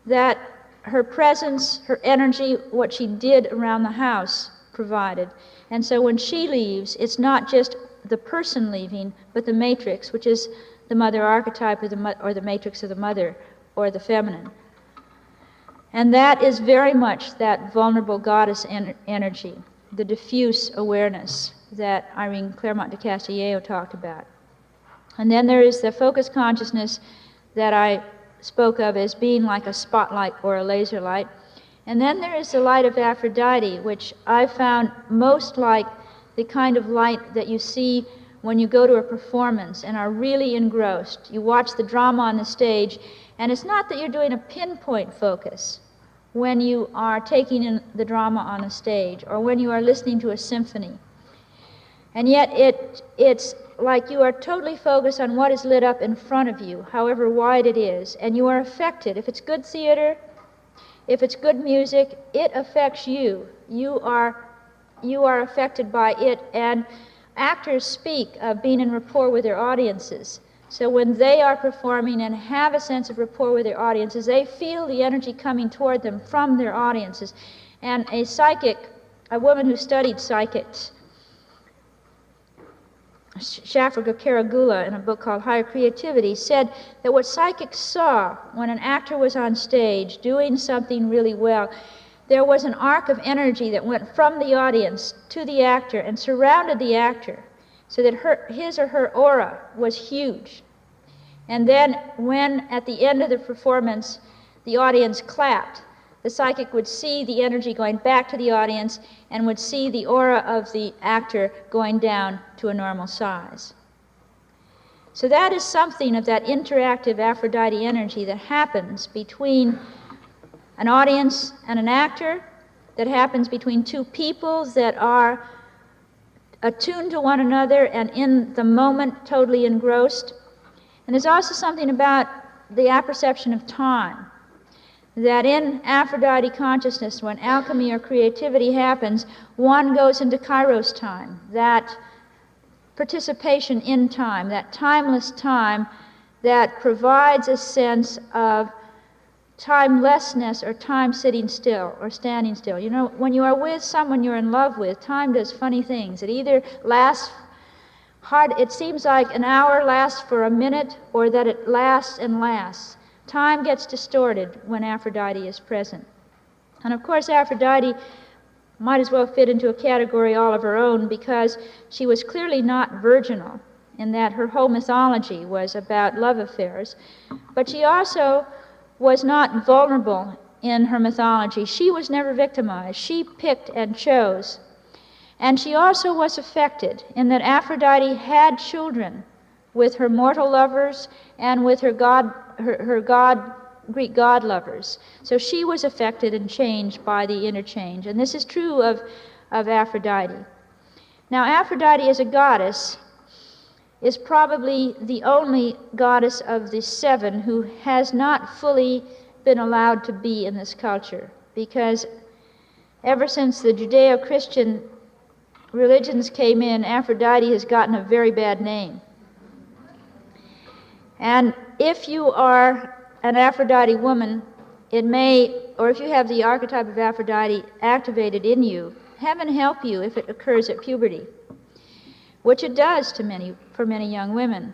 that her presence, her energy, what she did around the house provided. And so when she leaves, it's not just the person leaving, but the matrix, which is the mother archetype, or the matrix of the mother, or the feminine. And that is very much that vulnerable goddess energy, the diffuse awareness that Irene Claremont de Castillejo talked about. And then there is the focused consciousness that I spoke of as being like a spotlight or a laser light. And then there is the light of Aphrodite, which I found most like the kind of light that you see when you go to a performance and are really engrossed. You watch the drama on the stage, and it's not that you're doing a pinpoint focus when you are taking in the drama on a stage, or when you are listening to a symphony. And yet it's like you are totally focused on what is lit up in front of you, however wide it is, and you are affected. If it's good theater, if it's good music, it affects you. You are affected by it, and actors speak of being in rapport with their audiences. So when they are performing and have a sense of rapport with their audiences, they feel the energy coming toward them from their audiences. And a psychic, a woman who studied psychics, Shafraga Karagula, in a book called Higher Creativity, said that what psychics saw when an actor was on stage doing something really well, there was an arc of energy that went from the audience to the actor and surrounded the actor, so that his or her aura was huge. And then when, at the end of the performance, the audience clapped, the psychic would see the energy going back to the audience and would see the aura of the actor going down to a normal size. So that is something of that interactive Aphrodite energy that happens between an audience and an actor, that happens between two peoples that are attuned to one another and in the moment totally engrossed. And there's also something about the apperception of time, that in Aphrodite consciousness, when alchemy or creativity happens, one goes into Kairos time, that participation in time, that timeless time that provides a sense of timelessness, or time sitting still or standing still. You know, when you are with someone you're in love with, time does funny things. It either lasts hard, it seems like an hour lasts for a minute, or that it lasts and lasts. Time gets distorted when Aphrodite is present. And of course, Aphrodite might as well fit into a category all of her own, because she was clearly not virginal, in that her whole mythology was about love affairs. But she also was not vulnerable in her mythology. She was never victimized. She picked and chose. And she also was affected in that Aphrodite had children with her mortal lovers and with her Greek god lovers. So she was affected and changed by the interchange. And this is true of Aphrodite. Now, Aphrodite as a goddess is probably the only goddess of the seven who has not fully been allowed to be in this culture, because ever since the Judeo-Christian religions came in, Aphrodite has gotten a very bad name. And if you are an Aphrodite woman, it may, or if you have the archetype of Aphrodite activated in you, heaven help you if it occurs at puberty, which it does for many young women.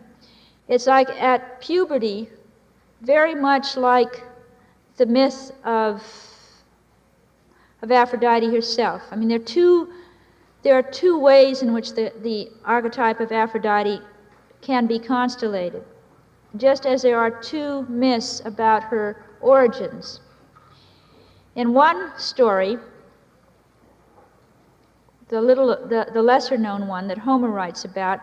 It's like at puberty, very much like the myth of Aphrodite herself. I mean, there are two ways in which the archetype of Aphrodite can be constellated, just as there are two myths about her origins. In one story, the lesser-known one that Homer writes about,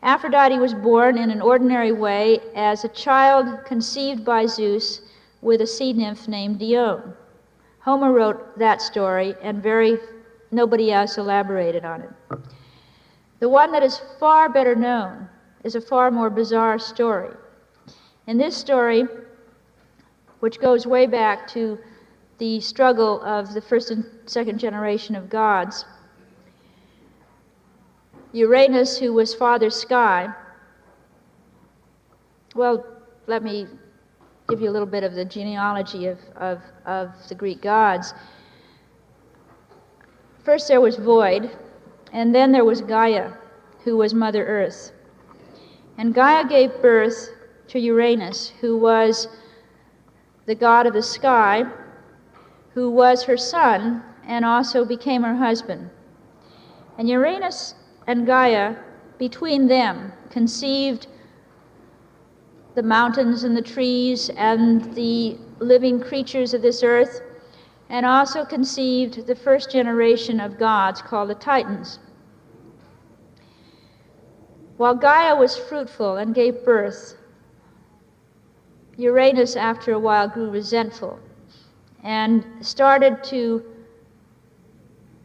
Aphrodite was born in an ordinary way as a child conceived by Zeus with a sea nymph named Dione. Homer wrote that story, and nobody else elaborated on it. The one that is far better known is a far more bizarre story. In this story, which goes way back to the struggle of the first and second generation of gods, Uranus, who was Father Sky, well, let me give you a little bit of the genealogy of the Greek gods. First there was Void, and then there was Gaia, who was Mother Earth. And Gaia gave birth to Uranus, who was the god of the sky, who was her son and also became her husband. And Uranus and Gaia, between them, conceived the mountains and the trees and the living creatures of this earth, and also conceived the first generation of gods called the Titans. While Gaia was fruitful and gave birth, Uranus after a while grew resentful and started to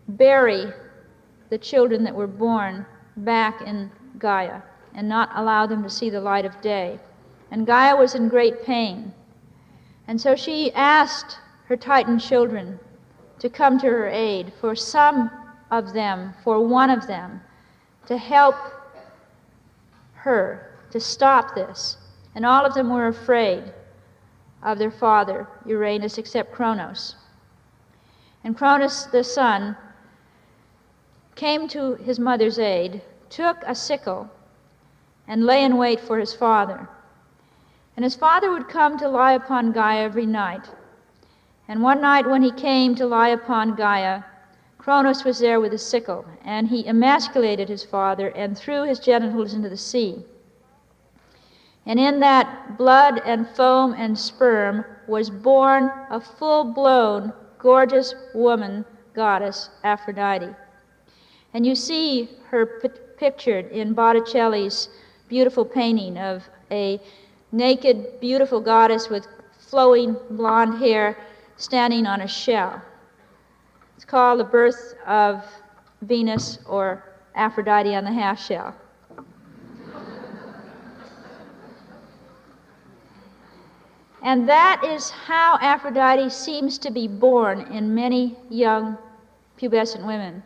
bury the children that were born back in Gaia and not allow them to see the light of day. And Gaia was in great pain. And so she asked her Titan children to come to her aid, for some of them, for one of them, to help her to stop this. And all of them were afraid of their father, Uranus, except Kronos. And Kronos, the son, came to his mother's aid, took a sickle, and lay in wait for his father. And his father would come to lie upon Gaia every night. And one night when he came to lie upon Gaia, Kronos was there with a sickle, and he emasculated his father and threw his genitals into the sea. And in that blood and foam and sperm was born a full-blown, gorgeous woman goddess, Aphrodite. And you see her pictured in Botticelli's beautiful painting of a naked, beautiful goddess with flowing blonde hair standing on a shell. It's called The Birth of Venus, or Aphrodite on the Half Shell. And that is how Aphrodite seems to be born in many young pubescent women.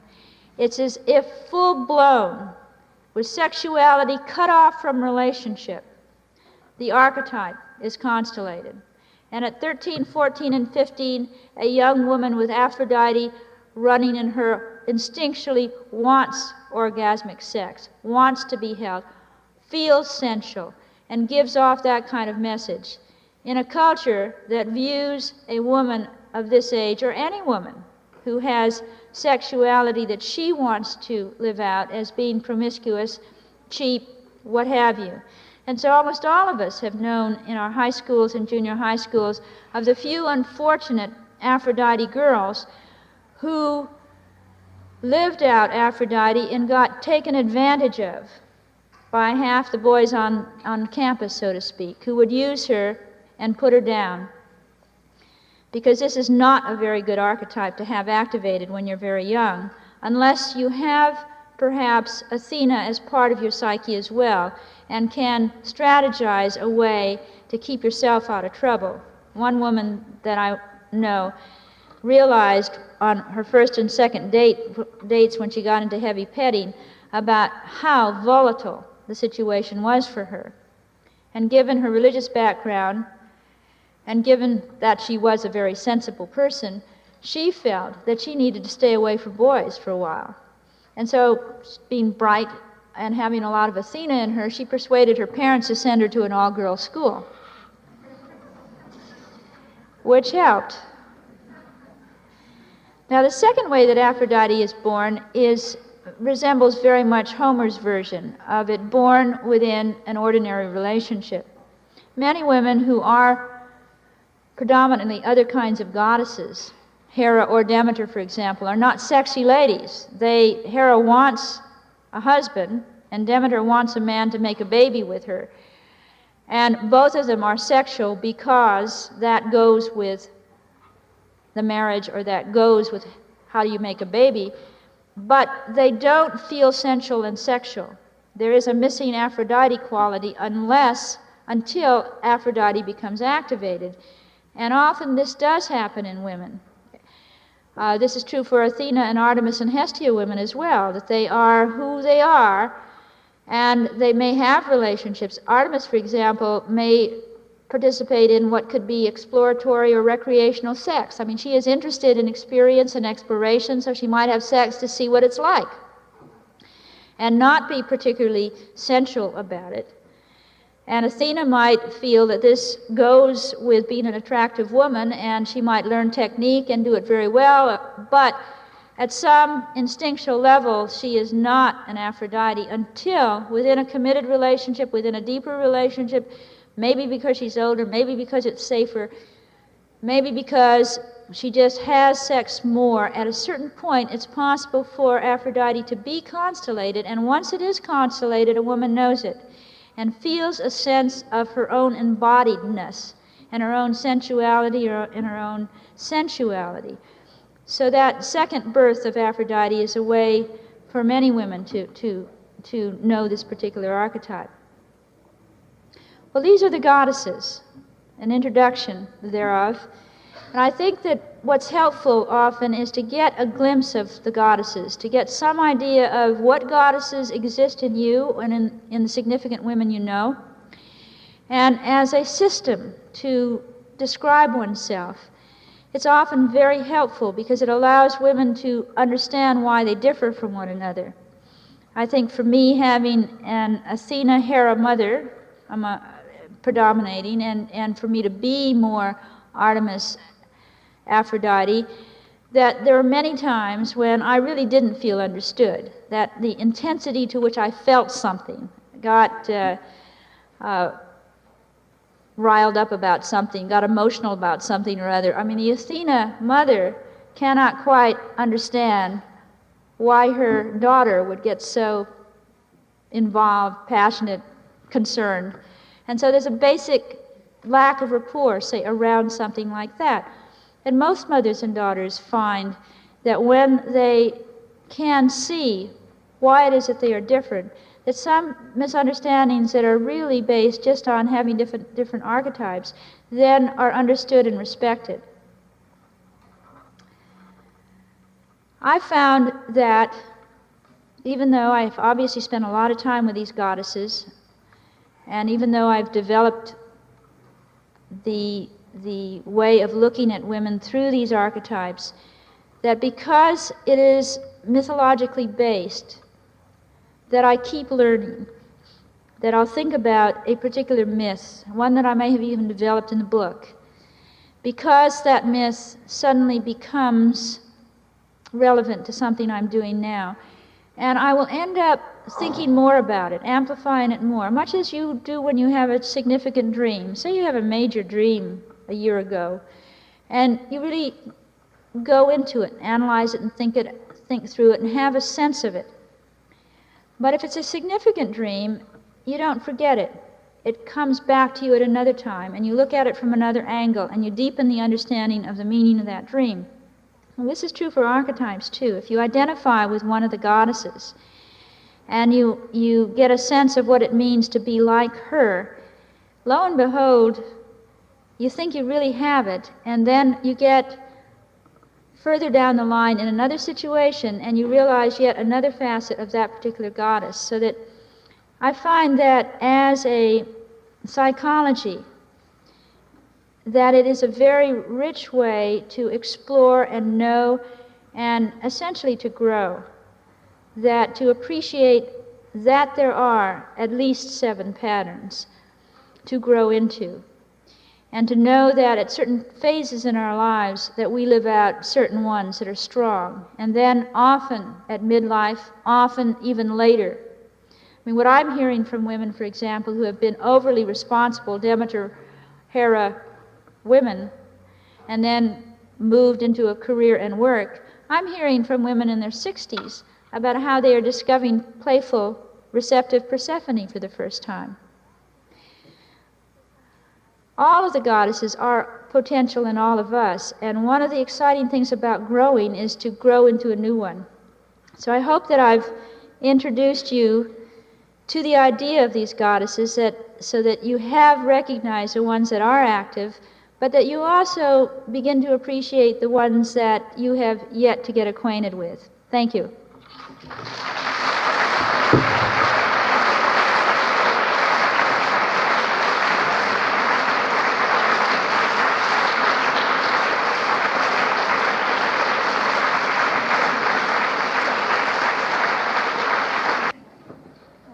It's as if full-blown, with sexuality cut off from relationship, the archetype is constellated. And at 13, 14, and 15, a young woman with Aphrodite running in her instinctually wants orgasmic sex, wants to be held, feels sensual, and gives off that kind of message. In a culture that views a woman of this age, or any woman who has sexuality that she wants to live out, as being promiscuous, cheap, what have you. And so almost all of us have known in our high schools and junior high schools of the few unfortunate Aphrodite girls who lived out Aphrodite and got taken advantage of by half the boys on campus, so to speak, who would use her and put her down. Because this is not a very good archetype to have activated when you're very young, unless you have perhaps Athena as part of your psyche as well, and can strategize a way to keep yourself out of trouble. One woman that I know realized on her first and second dates when she got into heavy petting about how volatile the situation was for her. And given her religious background, and given that she was a very sensible person, she felt that she needed to stay away from boys for a while. And so, being bright and having a lot of Athena in her, she persuaded her parents to send her to an all-girls school, which helped. Now, the second way that Aphrodite is born resembles very much Homer's version of it, born within an ordinary relationship. Many women who are predominantly other kinds of goddesses, Hera or Demeter, for example, are not sexy ladies. Hera wants a husband, and Demeter wants a man to make a baby with her. And both of them are sexual because that goes with the marriage, or that goes with how do you make a baby. But they don't feel sensual and sexual. There is a missing Aphrodite quality until Aphrodite becomes activated. And often this does happen in women. This is true for Athena and Artemis and Hestia women as well, that they are who they are, and they may have relationships. Artemis, for example, may participate in what could be exploratory or recreational sex. I mean, she is interested in experience and exploration, so she might have sex to see what it's like, and not be particularly sensual about it. And Athena might feel that this goes with being an attractive woman, and she might learn technique and do it very well, but at some instinctual level, she is not an Aphrodite until within a committed relationship, within a deeper relationship, maybe because she's older, maybe because it's safer, maybe because she just has sex more. At a certain point, it's possible for Aphrodite to be constellated, and once it is constellated, a woman knows it and feels a sense of her own embodiedness and her own sensuality and her own sensuality. So that second birth of Aphrodite is a way for many women to know this particular archetype. Well, these are the goddesses, an introduction thereof. And I think that what's helpful often is to get a glimpse of the goddesses, to get some idea of what goddesses exist in you and in the significant women you know, and as a system to describe oneself. It's often very helpful because it allows women to understand why they differ from one another. I think for me, having an Athena-Hera mother predominating, and for me to be more Artemis Aphrodite, that there were many times when I really didn't feel understood, that the intensity to which I felt something, got riled up about something, got emotional about something or other. I mean, the Athena mother cannot quite understand why her daughter would get so involved, passionate, concerned. And so there's a basic lack of rapport, say, around something like that. And most mothers and daughters find that when they can see why it is that they are different, that some misunderstandings that are really based just on having different archetypes then are understood and respected. I found that even though I've obviously spent a lot of time with these goddesses, and even though I've developed the way of looking at women through these archetypes, that because it is mythologically based, that I keep learning, that I'll think about a particular myth, one that I may have even developed in the book, because that myth suddenly becomes relevant to something I'm doing now. And I will end up thinking more about it, amplifying it more, much as you do when you have a significant dream. Say you have a major dream a year ago, and you really go into it, analyze it, and think through it, and have a sense of it. But if it's a significant dream, you don't forget it. It comes back to you at another time, and you look at it from another angle, and you deepen the understanding of the meaning of that dream. Well, this is true for archetypes too. If you identify with one of the goddesses, and you get a sense of what it means to be like her, lo and behold, you think you really have it, and then you get further down the line in another situation, and you realize yet another facet of that particular goddess. So that I find that as a psychology, that it is a very rich way to explore and know and essentially to grow, that to appreciate that there are at least 7 patterns to grow into, and to know that at certain phases in our lives that we live out certain ones that are strong, and then often at midlife, often even later. I mean, what I'm hearing from women, for example, who have been overly responsible, Demeter, Hera women, and then moved into a career and work, I'm hearing from women in their 60s about how they are discovering playful, receptive Persephone for the first time. All of the goddesses are potential in all of us, and one of the exciting things about growing is to grow into a new one. So I hope that I've introduced you to the idea of these goddesses, so that you have recognized the ones that are active, but that you also begin to appreciate the ones that you have yet to get acquainted with. Thank you.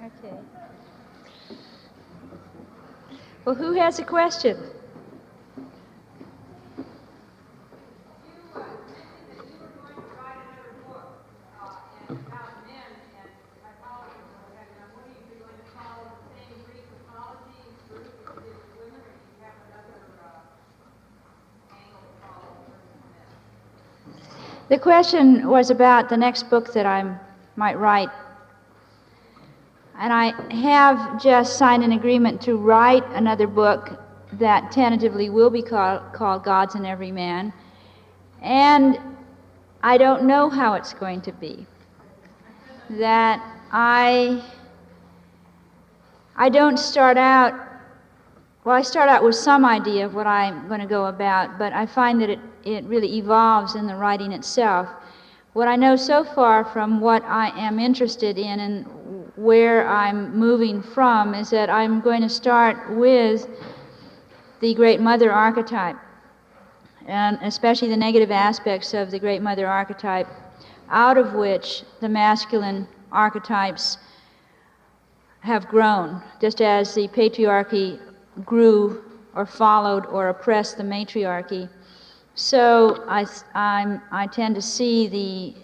Okay. Well, who has a question? The question was about the next book that I might write. And I have just signed an agreement to write another book that tentatively will be called Gods in Every Man. And I don't know how it's going to be. That I don't start out, well, I start out with some idea of what I'm going to go about, but I find that it really evolves in the writing itself. What I know so far from what I am interested in and where I'm moving from is that I'm going to start with the Great Mother archetype, and especially the negative aspects of the Great Mother archetype, out of which the masculine archetypes have grown, just as the patriarchy grew or followed or oppressed the matriarchy. So I tend to see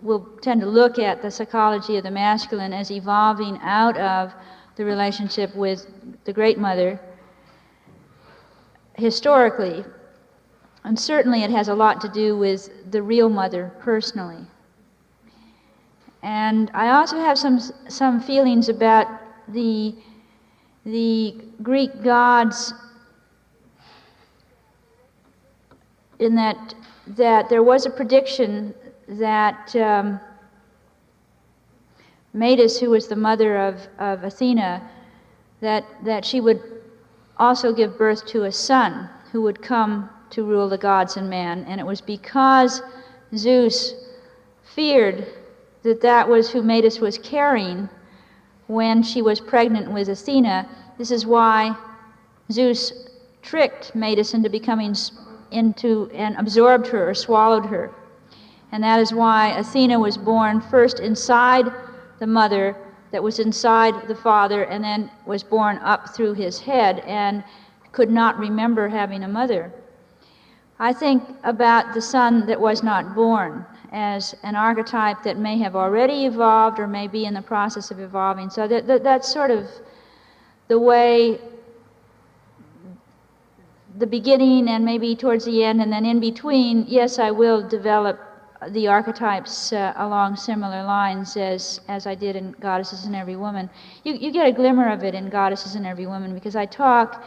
we'll tend to look at the psychology of the masculine as evolving out of the relationship with the Great Mother historically. And certainly it has a lot to do with the real mother personally. And I also have some feelings about the Greek gods, in that that there was a prediction that Metis, who was the mother of Athena, that she would also give birth to a son who would come to rule the gods and man. And it was because Zeus feared that that was who Metis was carrying when she was pregnant with Athena. This is why Zeus tricked Metis into becoming and absorbed her or swallowed her. And that is why Athena was born first inside the mother, that was inside the father, and then was born up through his head and could not remember having a mother. I think about the son that was not born as an archetype that may have already evolved or may be in the process of evolving. So that's sort of the way, the beginning and maybe towards the end, and then in between, yes, I will develop the archetypes along similar lines as I did in Goddesses in Every Woman. You get a glimmer of it in Goddesses in Every Woman because I talk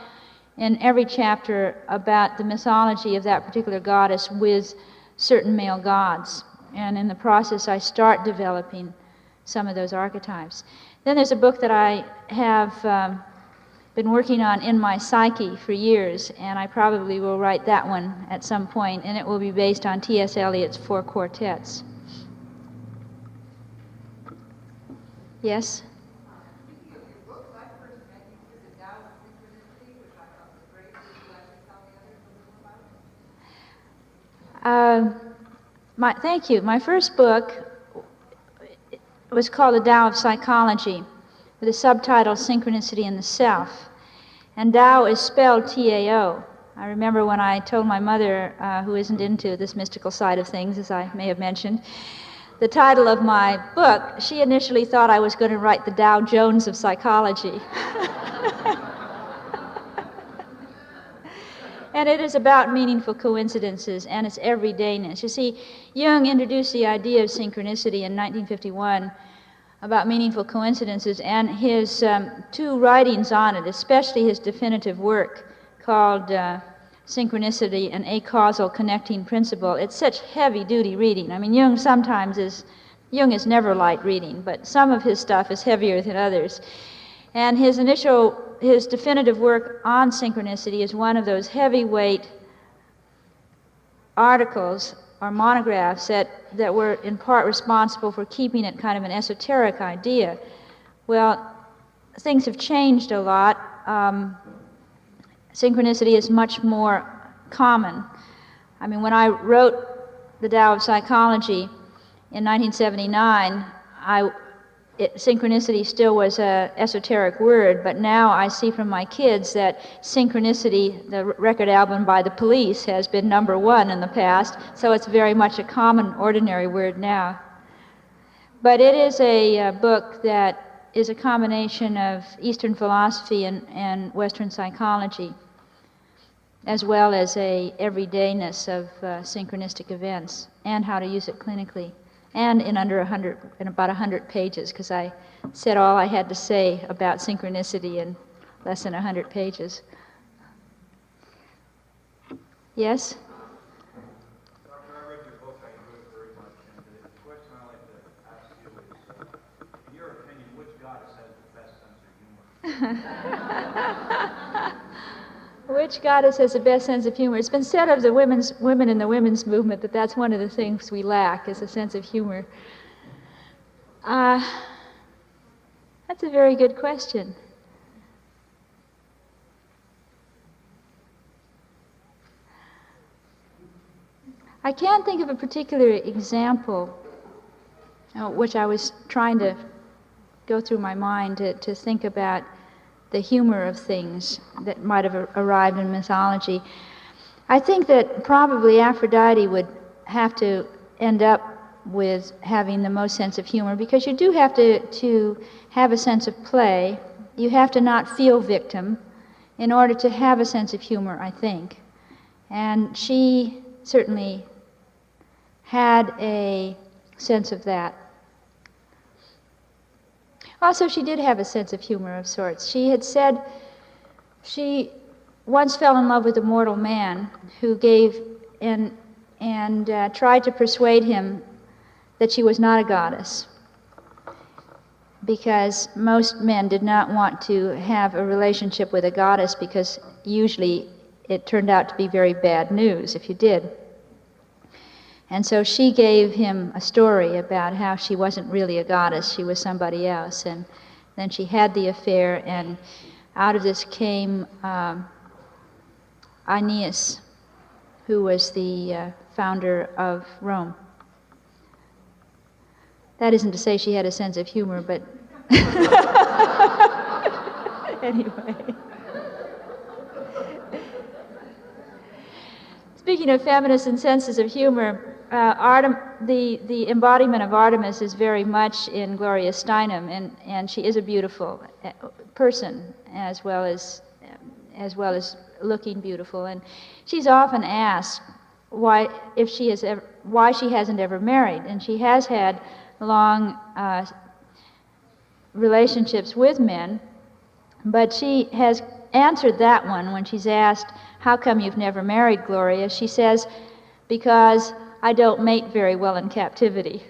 in every chapter about the mythology of that particular goddess with certain male gods. And in the process, I start developing some of those archetypes. Then there's a book that I have been working on in my psyche for years, and I probably will write that one at some point, and it will be based on T.S. Eliot's 4 quartets. Yes? Thank you. My first book was called The Tao of Psychology, with the subtitle Synchronicity in the Self. And Tao is spelled T-A-O. I remember when I told my mother, who isn't into this mystical side of things, as I may have mentioned, the title of my book, she initially thought I was going to write the Dow Jones of psychology. And it is about meaningful coincidences and its everydayness. You see, Jung introduced the idea of synchronicity in 1951 about meaningful coincidences, and his 2 writings on it, especially his definitive work called Synchronicity and a Causal Connecting Principle. It's such heavy-duty reading. I mean, Jung is never light reading, but some of his stuff is heavier than others. And his definitive work on synchronicity is one of those heavyweight articles or monographs that were in part responsible for keeping it kind of an esoteric idea. Well, things have changed a lot. Synchronicity is much more common. I mean, when I wrote The Tao of Psychology in 1979, synchronicity still was an esoteric word, but now I see from my kids that synchronicity, the record album by The Police, has been #1 in the past, so it's very much a common, ordinary word now. But it is a book that is a combination of Eastern philosophy and Western psychology, as well as a everydayness of synchronistic events and how to use it clinically. And in about 100 pages, because I said all I had to say about synchronicity in less than 100 pages. Yes? Doctor, I read your book, I enjoyed it very much, and the question I like to ask you is, in your opinion, which goddess has the best sense of humor? Which goddess has the best sense of humor? It's been said of the women in the women's movement that that's one of the things we lack, is a sense of humor. That's a very good question. I can't think of a particular example, which I was trying to go through my mind to think about the humor of things that might have arrived in mythology. I think that probably Aphrodite would have to end up with having the most sense of humor, because you do have to have a sense of play. You have to not feel victim in order to have a sense of humor, I think. And she certainly had a sense of that. Also, she did have a sense of humor of sorts. She had said she once fell in love with a mortal man who gave an and tried to persuade him that she was not a goddess, because most men did not want to have a relationship with a goddess, because usually it turned out to be very bad news if you did. And so she gave him a story about how she wasn't really a goddess, she was somebody else. And then she had the affair, and out of this came Aeneas, who was the founder of Rome. That isn't to say she had a sense of humor, but anyway. Speaking of feminists and senses of humor, the embodiment of Artemis is very much in Gloria Steinem, and she is a beautiful person as well as looking beautiful. And she's often asked why she hasn't ever married, and she has had long relationships with men, but she has answered that one when she's asked, "How come you've never married, Gloria?" She says, "Because I don't mate very well in captivity."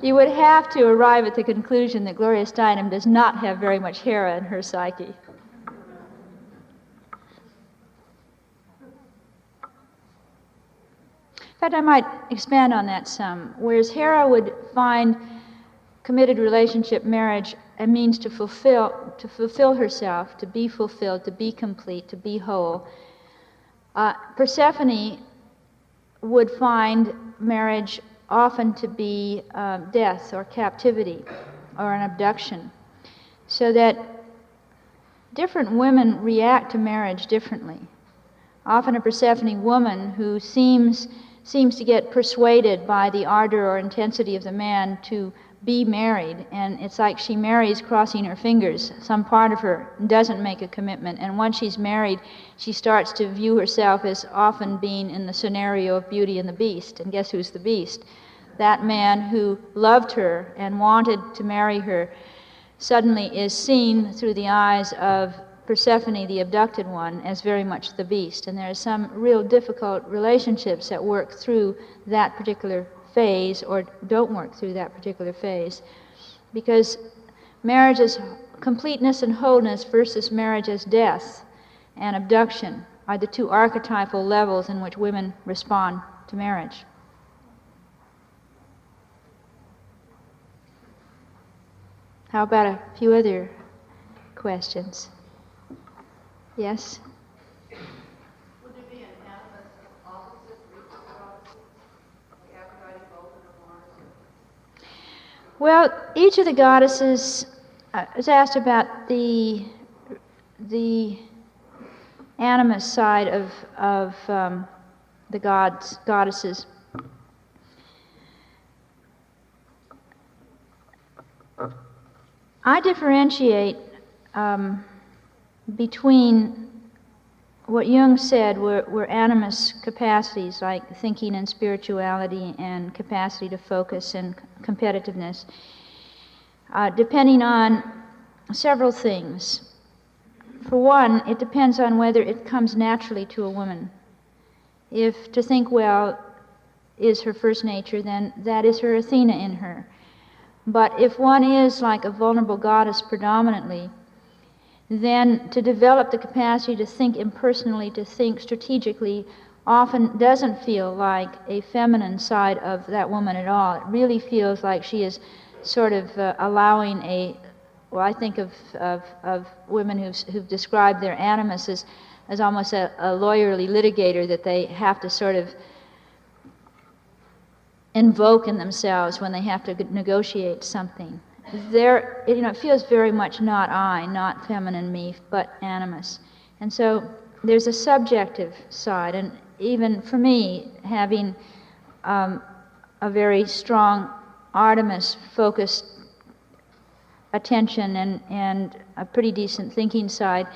You would have to arrive at the conclusion that Gloria Steinem does not have very much Hera in her psyche. In fact, I might expand on that some. Whereas Hera would find committed relationship, marriage, a means to fulfill herself, to be fulfilled, to be complete, to be whole, Persephone would find marriage often to be death or captivity or an abduction, so that different women react to marriage differently. Often a Persephone woman who seems to get persuaded by the ardor or intensity of the man to be married, and it's like she marries crossing her fingers. Some part of her doesn't make a commitment, and once she's married, she starts to view herself as often being in the scenario of Beauty and the Beast. And guess who's the beast? That man who loved her and wanted to marry her suddenly is seen through the eyes of Persephone, the abducted one, as very much the beast. And there are some real difficult relationships that work through that particular phase or don't work through that particular phase, because marriage as completeness and wholeness versus marriage as death and abduction are the two archetypal levels in which women respond to marriage. How about a few other questions? Yes? Would there be an animus opposite for each of the goddesses? Like Aphrodite, Bolen, or Mars? Well, each of the goddesses is asked about the animus side of the goddesses. I differentiate between what Jung said were animus capacities, like thinking and spirituality and capacity to focus and competitiveness, depending on several things. For one, it depends on whether it comes naturally to a woman. If to think well is her first nature, then that is her Athena in her. But if one is like a vulnerable goddess predominantly, then to develop the capacity to think impersonally, to think strategically, often doesn't feel like a feminine side of that woman at all. It really feels like she is sort of allowing I think of women who've described their animus as almost a lawyerly litigator that they have to sort of invoke in themselves when they have to negotiate something. It feels very much not I, not feminine me, but animus. And so there's a subjective side, and even for me, having a very strong Artemis-focused attention and a pretty decent thinking side,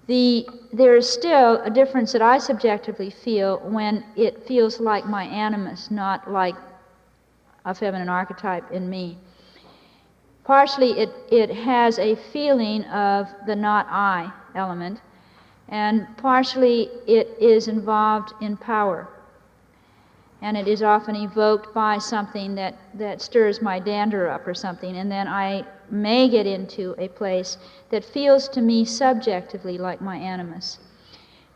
there is still a difference that I subjectively feel when it feels like my animus, not like a feminine archetype in me. partially it has a feeling of the not I element, and partially it is involved in power. And it is often evoked by something that stirs my dander up or something, and then I may get into a place that feels to me subjectively like my animus.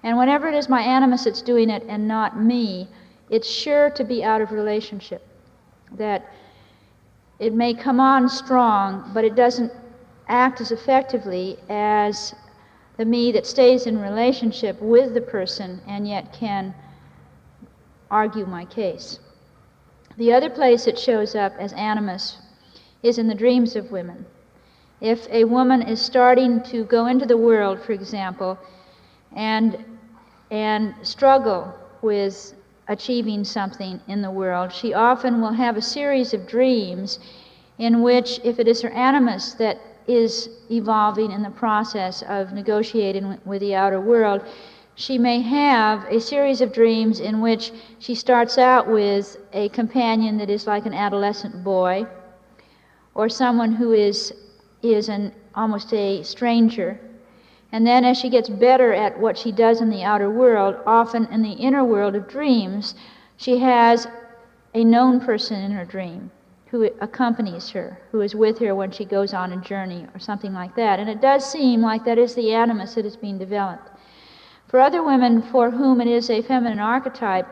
And whenever it is my animus that's doing it and not me, it's sure to be out of relationship. That it may come on strong, but it doesn't act as effectively as the me that stays in relationship with the person and yet can argue my case. The other place it shows up as animus is in the dreams of women. If a woman is starting to go into the world, for example, and struggle with achieving something in the world, she often will have a series of dreams in which, if it is her animus that is evolving in the process of negotiating with the outer world, she may have a series of dreams in which she starts out with a companion that is like an adolescent boy, or someone who is almost a stranger. And then as she gets better at what she does in the outer world, often in the inner world of dreams, she has a known person in her dream who accompanies her, who is with her when she goes on a journey or something like that. And it does seem like that is the animus that is being developed. For other women for whom it is a feminine archetype,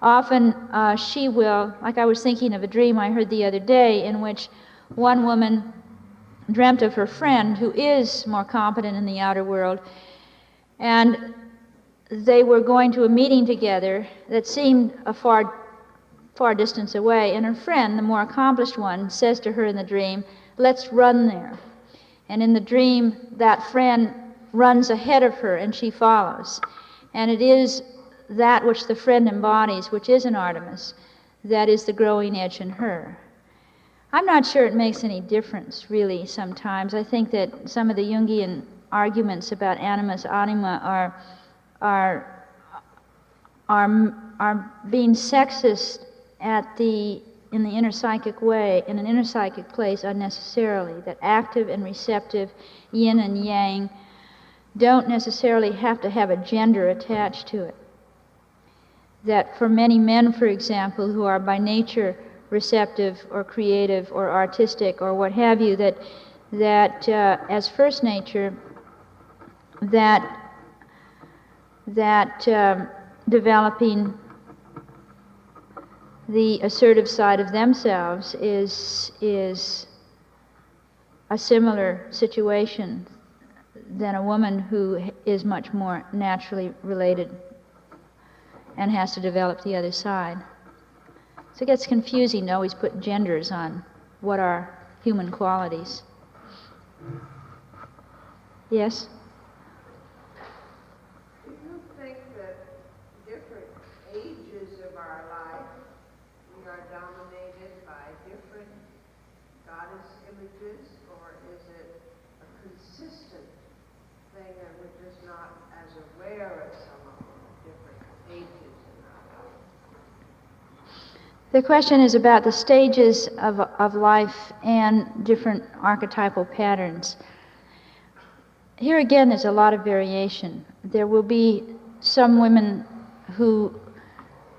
often she will, like I was thinking of a dream I heard the other day in which one woman dreamt of her friend who is more competent in the outer world, and they were going to a meeting together that seemed a far distance away, and her friend, the more accomplished one, says to her in the dream, "Let's run there." And in the dream, that friend runs ahead of her and she follows. And it is that which the friend embodies, which is an Artemis, that is the growing edge in her. I'm not sure it makes any difference, really, sometimes. I think that some of the Jungian arguments about animus, anima are being sexist in the inner psychic way, in an inner psychic place unnecessarily, that active and receptive, yin and yang, don't necessarily have to have a gender attached to it. That for many men, for example, who are by nature receptive or creative or artistic or what have you, that as first nature, that developing the assertive side of themselves is a similar situation than a woman who is much more naturally related and has to develop the other side. So it gets confusing to always put genders on what are human qualities. Yes? Do you think that different ages of our life, we are dominated by different goddess images, or is it a consistent thing that we're just not as aware of some of the different ages in our life? The question is about the stages of life and different archetypal patterns. Here again, there's a lot of variation. There will be some women who,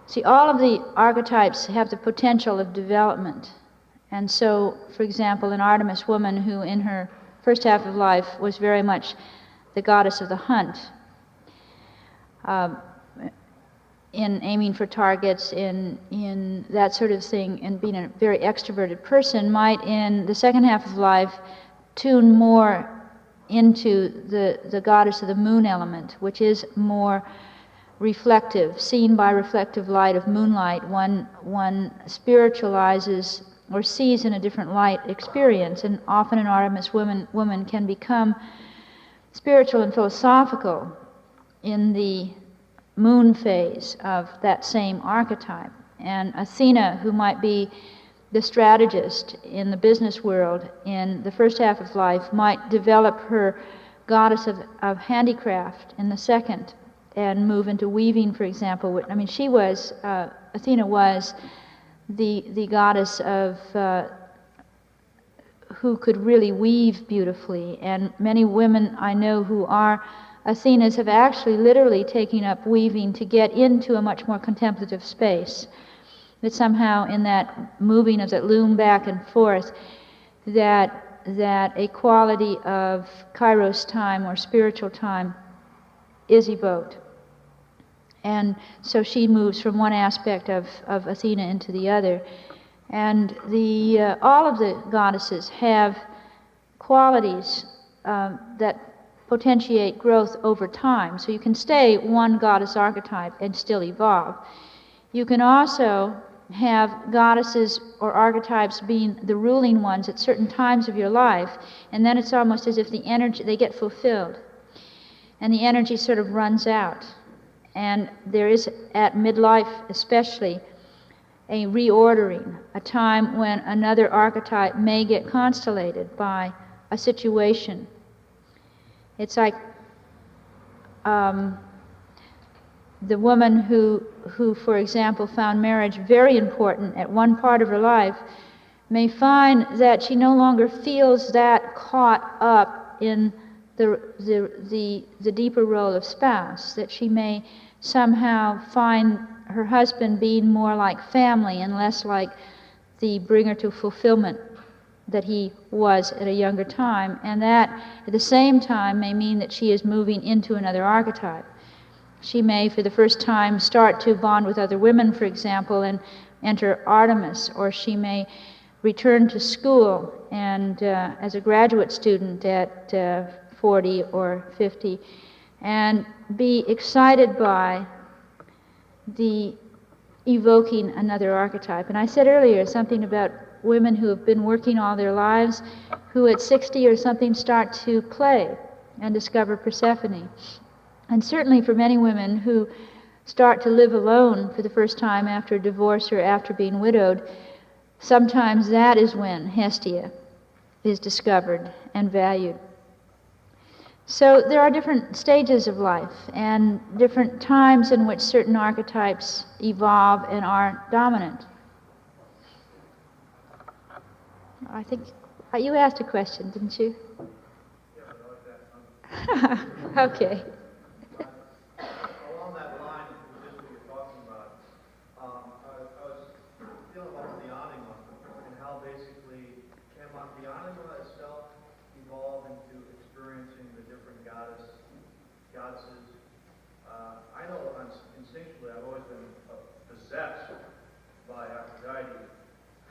see, all of the archetypes have the potential of development. And so, for example, an Artemis woman who in her first half of life was very much the goddess of the hunt, in aiming for targets, in that sort of thing, and being a very extroverted person, might in the second half of life tune more into the goddess of the moon element, which is more reflective, seen by reflective light of moonlight. One spiritualizes or sees in a different light experience, and often an Artemis woman can become spiritual and philosophical in the moon phase of that same archetype. And Athena, who might be the strategist in the business world in the first half of life, might develop her goddess of handicraft in the second and move into weaving, for example. I mean, Athena was the goddess of who could really weave beautifully. And many women I know who are Athenas have actually literally taken up weaving to get into a much more contemplative space. That somehow in that moving of that loom back and forth, that a quality of Kairos time or spiritual time is evoked. And so she moves from one aspect of Athena into the other. And all of the goddesses have qualities that potentiate growth over time. So you can stay one goddess archetype and still evolve. You can also have goddesses or archetypes being the ruling ones at certain times of your life, and then it's almost as if the energy, they get fulfilled, and the energy sort of runs out. And there is, at midlife especially, a reordering, a time when another archetype may get constellated by a situation. It's like the woman who, for example, found marriage very important at one part of her life may find that she no longer feels that caught up in the deeper role of spouse, that she may somehow find her husband being more like family and less like the bringer to fulfillment that he was at a younger time, and that at the same time may mean that she is moving into another archetype. She may, for the first time, start to bond with other women, for example, and enter Artemis, or she may return to school and as a graduate student at 40 or 50 and be excited by the evoking another archetype. And I said earlier something about women who have been working all their lives, who at 60 or something start to play and discover Persephone. And certainly for many women who start to live alone for the first time after a divorce or after being widowed, sometimes that is when Hestia is discovered and valued. So there are different stages of life and different times in which certain archetypes evolve and are dominant. I think you asked a question, didn't you? Yeah, but I like that. Okay. Along that line, just what you're talking about, I was feeling about the anima and how basically can the anima itself evolve into experiencing the different goddesses. I know instinctually I've always been possessed by Aphrodite,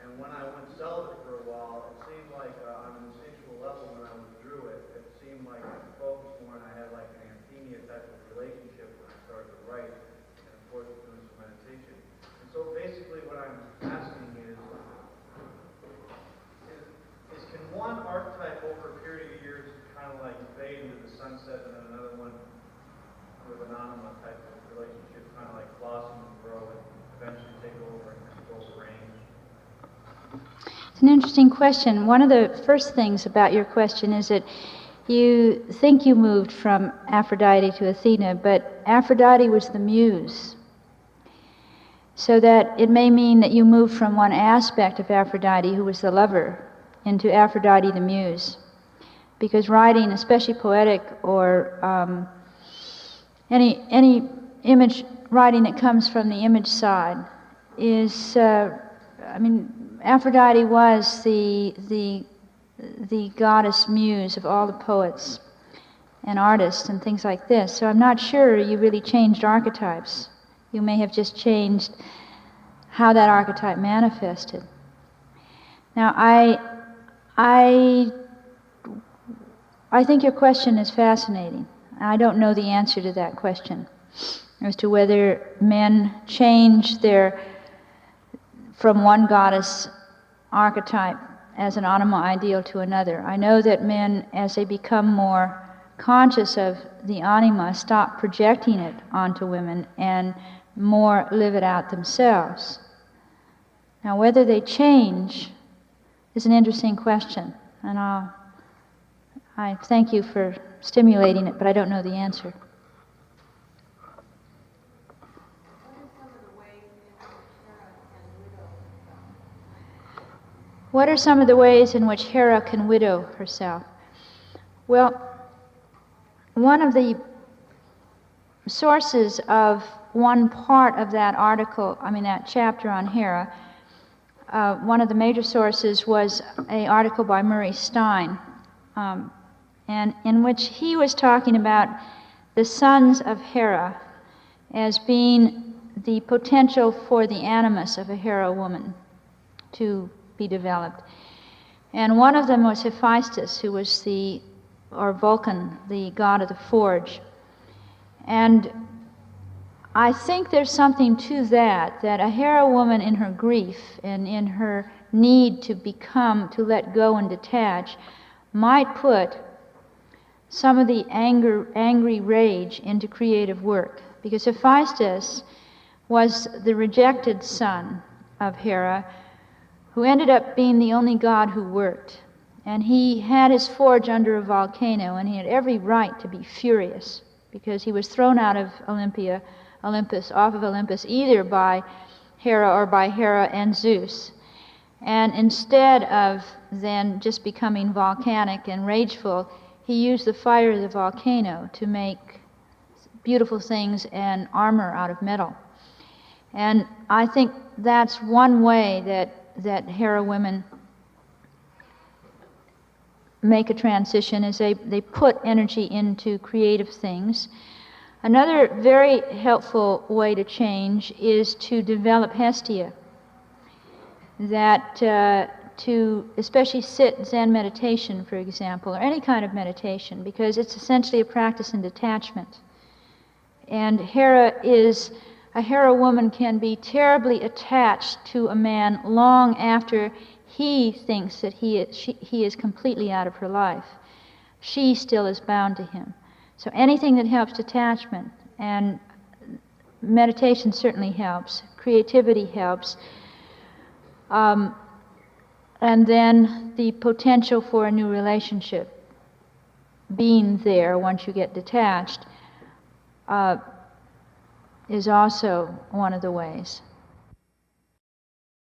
and when I went celibate for a while, it seemed like on an instinctual level when I withdrew it, it seemed like I focused more and I had like an Athena type of relationship when I started to write, and of course doing some meditation. And so basically what I'm asking is can one archetype over a period of years kind of like fade into the sunset and then another one with an anima type of relationship kind of like blossom and grow and eventually take over and control the reins? It's an interesting question. One of the first things about your question is that you think you moved from Aphrodite to Athena, but Aphrodite was the muse. So that it may mean that you moved from one aspect of Aphrodite, who was the lover, into Aphrodite the Muse. Because writing, especially poetic or any image writing that comes from the image side, is, Aphrodite was the goddess muse of all the poets and artists and things like this. So I'm not sure you really changed archetypes. You may have just changed how that archetype manifested. Now, I think your question is fascinating. I don't know the answer to that question as to whether men change from one goddess archetype as an anima ideal to another. I know that men, as they become more conscious of the anima, stop projecting it onto women and more live it out themselves. Now, whether they change is an interesting question, and I thank you for stimulating it, but I don't know the answer. What are some of the ways in which Hera can widow What are some of the ways in which Hera can widow herself? Well, one of the sources of one part of that article, that chapter on Hera, one of the major sources was an article by Murray Stein, and in which he was talking about the sons of Hera as being the potential for the animus of a Hera woman to be developed. And one of them was Hephaestus, who was or Vulcan, the god of the forge. And I think there's something to that a Hera woman in her grief and in her need to let go and detach, might put some of the angry rage into creative work. Because Hephaestus was the rejected son of Hera, who ended up being the only god who worked. And he had his forge under a volcano, and he had every right to be furious, because he was thrown out of off of Olympus, either by Hera or by Hera and Zeus. And instead of then just becoming volcanic and rageful, he used the fire of the volcano to make beautiful things and armor out of metal. And I think that's one way that Hera women make a transition, is they put energy into creative things. Another very helpful way to change is to develop Hestia, that to especially sit Zen meditation, for example, or any kind of meditation, because it's essentially a practice in detachment. And a Hera woman can be terribly attached to a man long after he thinks that he is completely out of her life. She still is bound to him. So anything that helps detachment, and meditation certainly helps, creativity helps, and then the potential for a new relationship being there once you get detached is also one of the ways.